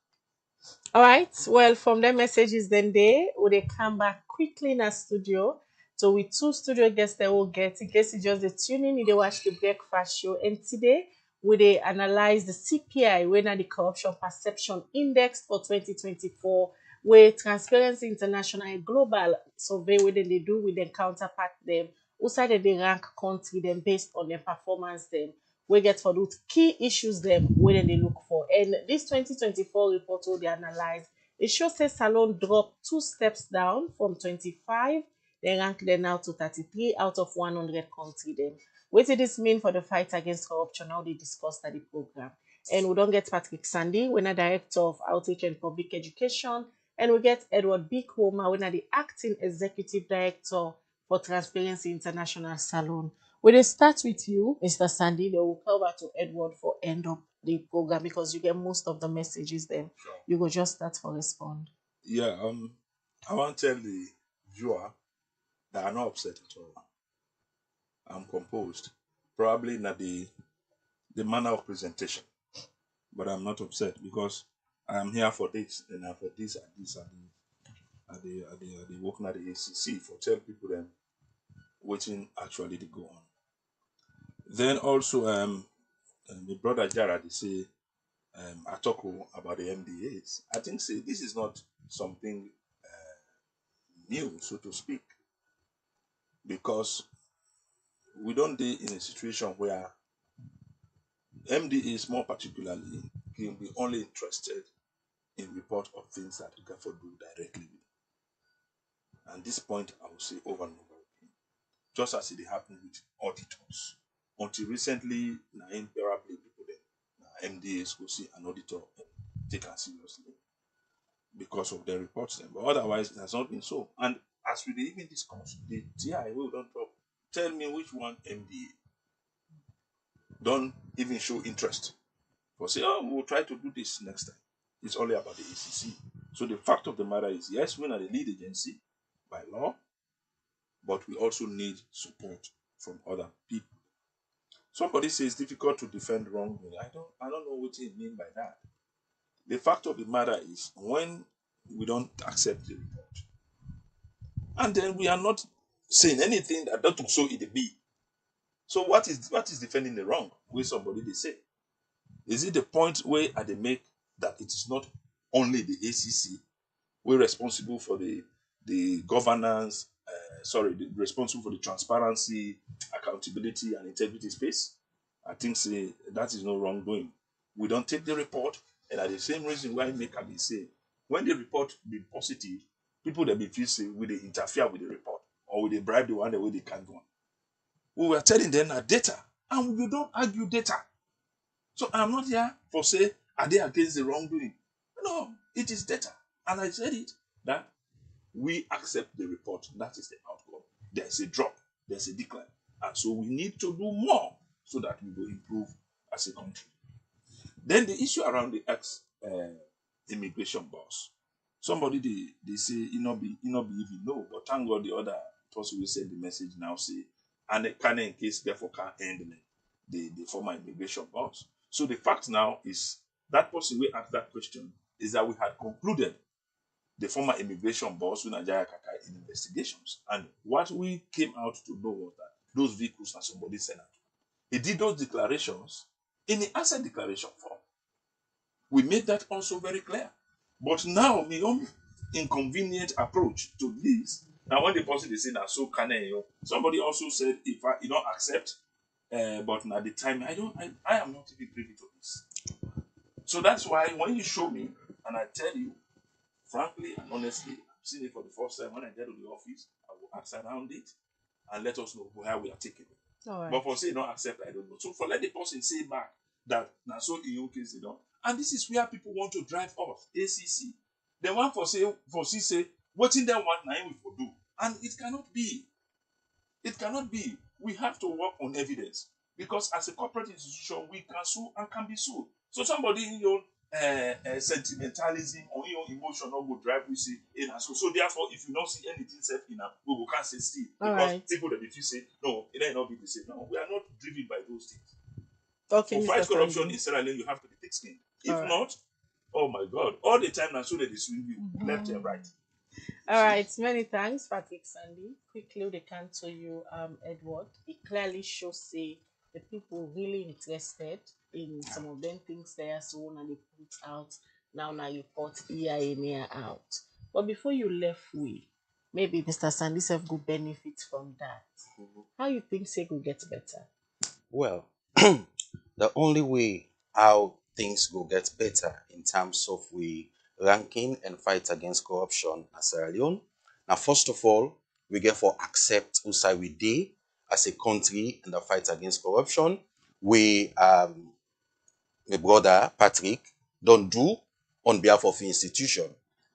All right. Well, from the messages then would they come back quickly in our studio. So with 2 studio guests they will get in case you just the tuning in, they watch the breakfast show. And today we they analyze the CPI, when are the Corruption Perception Index for 2024, where Transparency International and Global survey where they do with their counterpart them. Also they rank country them based on their performance them. We get for those key issues them when they look for. And this 2024 report will they analyze. It shows that Salon dropped 2 steps down from 25. They rank them now to 33 out of 100 country them. What did this mean for the fight against corruption? Now they discussed at the program. And we don't get Patrick Sandy, when a director of outreach and public education. And we get Edward B. Homer, when the acting executive director for Transparency International Salon. We will start with you, Mr. Sandy. Then we'll come back to Edward for end up the program because you get most of the messages then. Sure. You go just start for respond. Yeah, I want to tell the viewer that I'm not upset at all. I'm composed. Probably not the manner of presentation, but I'm not upset because I'm here for this and for this and this and the working at the ACC for tell people them waiting actually to go on. Then also my brother Jared say I talk about the MDAs. I think say this is not something new, so to speak, because we don't be in a situation where MDAs more particularly can be only interested in report of things that you can do directly with. And this point I will say over and over again, just as it happened with auditors. Until recently, invariably people then MDAs go see an auditor and take it seriously because of their reports. Then. But otherwise, it has not been so. And as we even discuss, the TI we don't talk. Tell me which one MDA don't even show interest. For say, oh, we'll try to do this next time. It's only about the ACC. So the fact of the matter is, yes, we are the lead agency by law, but we also need support from other people. Somebody says it's difficult to defend wrongdoing. I don't know what you mean by that. The fact of the matter is, when we don't accept the report, and then we are not saying anything that don't so it be. So what is defending the wrong? Where somebody they say, is it the point where they make that it is not only the ACC we're responsible for the governance, responsible for the transparency, accountability, and integrity space? I think say that is no wrongdoing. We don't take the report, and at the same reason why make they say when the report be positive, people that be feel say will they interfere with the report or will they bribe the one the way they can't go on. We were telling them that data, and you don't argue data. So I'm not here for say are they against the wrongdoing? No, it is data, and I said it that we accept the report. That is the outcome. There's a drop, there's a decline, and so we need to do more so that we will improve as a country. Then the issue around the immigration boss. Somebody they say it not be even no, but thank God the other person will send the message now say and it can in case therefore can end the former immigration boss. So the fact now is that person will ask that question is that we had concluded the former immigration boss with Nigeria Kakai in investigations. And what we came out to know was that those vehicles are somebody sent out. He did those declarations in the asset declaration form. We made that also very clear. But now the only inconvenient approach to this. Now when the person is saying that so can somebody also said if you don't accept, but at the time I am not even privy to this. So that's why when you show me and I tell you, frankly and honestly, I've seen it for the first time. When I get to the office, I will ask around it and let us know how we are taking it. Right. But for say don't accept, I don't know. So for let the person say back that now so in your case they don't. And this is where people want to drive off ACC. They want for say what in them want now we for do. And it cannot be. It cannot be. We have to work on evidence. Because as a corporate institution, we can sue and can be sued. So somebody in your sentimentalism or your emotion or go drive we say in and so therefore if you don't see anything said in a we can't say still because people that if you say no it might not be the same. No, we are not driven by those things. Okay, to fight corruption in Sierra Leone you have to be thick-skinned. If not, oh my God, all the time now so that they swing you left and right. All right, many thanks, Patrick Sandy. Quickly they come to you, Edward. It clearly shows say the people really interested in some of them things there, so and they put out now you put EIA near out. But before you left maybe Mr. Sandy self could benefit from that. How you think say could get better? Well, the only way how things will get better in terms of we ranking and fight against corruption in Sierra Leone. Now, first of all, we get for accept who say we did as a country in the fight against corruption. We my brother Patrick don't do on behalf of the institution.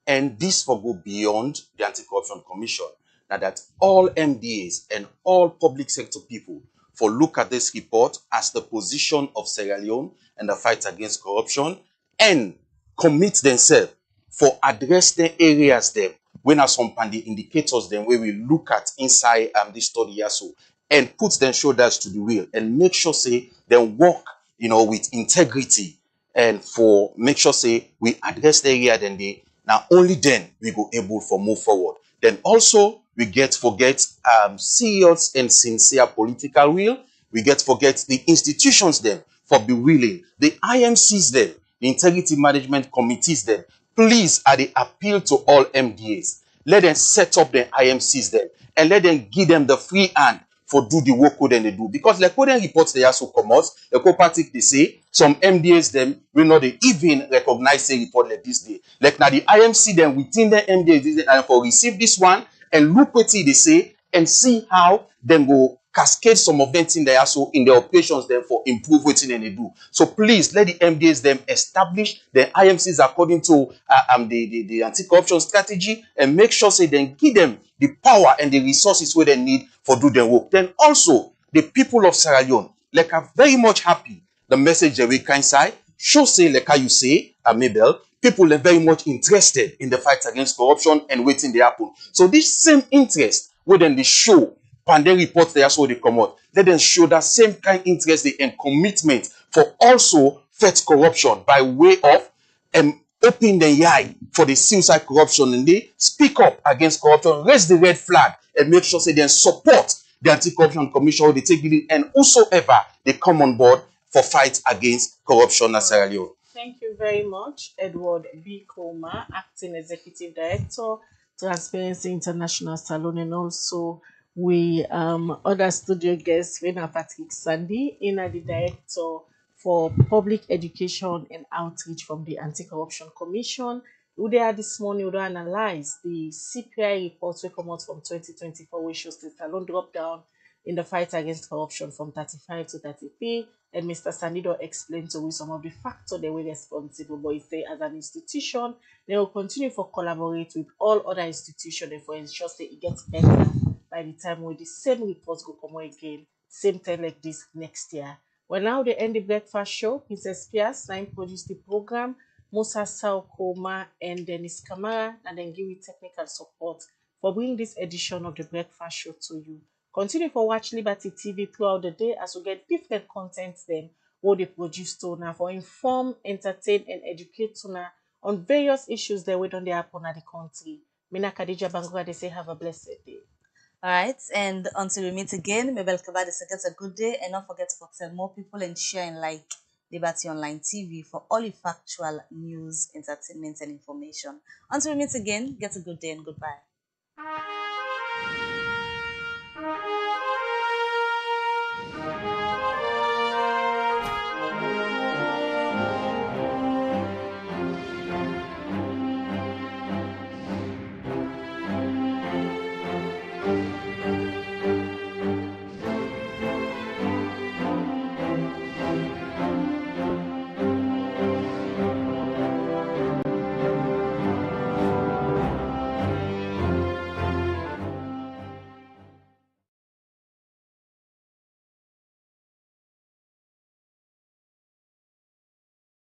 And this for go beyond the Anti-Corruption Commission. Now that all MDAs and all public sector people for look at this report as the position of Sierra Leone and the fight against corruption and commit themselves for address the areas them when are some the indicators then where we look at inside this study here so and put their shoulders to the wheel and make sure say they work with integrity and for make sure say we address the area then they now only then we go able for move forward. Then also we get forget serious and sincere political will. We get forget the institutions them for be willing, the IMCs them, the integrity management committees them. Please, I appeal to all MDAs. let them set up the IMCs them and let them give them the free hand for do the work wey dem dey do. Because like when dem report dey also comot, the cooperative dey say some MDAs dem wey no dey even recognize say report like this day. Like na the IMC dem within the MDAs and for receive this one and look wetin dey say and see how dem go cascade some of them things they also in the operations them for improve wetin dem dey do. So please let the MDAs them establish the IMCs according to the anti-corruption strategy and make sure say then give them the power and the resources where they need for do their work. Then also the people of Sierra Leone, like are very much happy the message that we can say show say like how you say Mabel, people are very much interested in the fight against corruption and waiting they happen. So this same interest where then they show Pandey reports they also they come out. Let them show that same kind interest and commitment for also fight corruption by way of open the eye for the suicide corruption and they speak up against corruption, raise the red flag and make sure say they support the anti-corruption commission, they take it and whosoever they come on board for fight against corruption in Sierra Leone. Thank you very much, Edward B. Comer, Acting Executive Director, Transparency International Salon, and also we other studio guests, Rena Patrick Sandy, the Director for Public Education and Outreach from the Anti-Corruption Commission. Who they are this morning, we analyze the CPI reports we come out from 2024, which shows the Salon drop down in the fight against corruption from 35 to 33. And Mr. Sandido explained to us some of the factors they were responsible, but he say as an institution, they will continue to collaborate with all other institutions and for ensure that it gets better by the time when the same reports go come out again, same time like this next year. Well, now they end the breakfast show. Mrs. Pierce, now produced the program. Musa Saukoma and Dennis Kamara, and then give you technical support for bringing this edition of the breakfast show to you. Continue to watch Liberty TV throughout the day as we get different contents then what they produce to now for inform, entertain, and educate to now on various issues that we don't happen at the country. Mina Khadija Bangura, they say have a blessed day. All right, and until we meet again, Mabel Kabadi says a good day, and don't forget to tell more people and share and like Liberty Online TV for all your factual news, entertainment, and information. Until we meet again, get a good day and goodbye.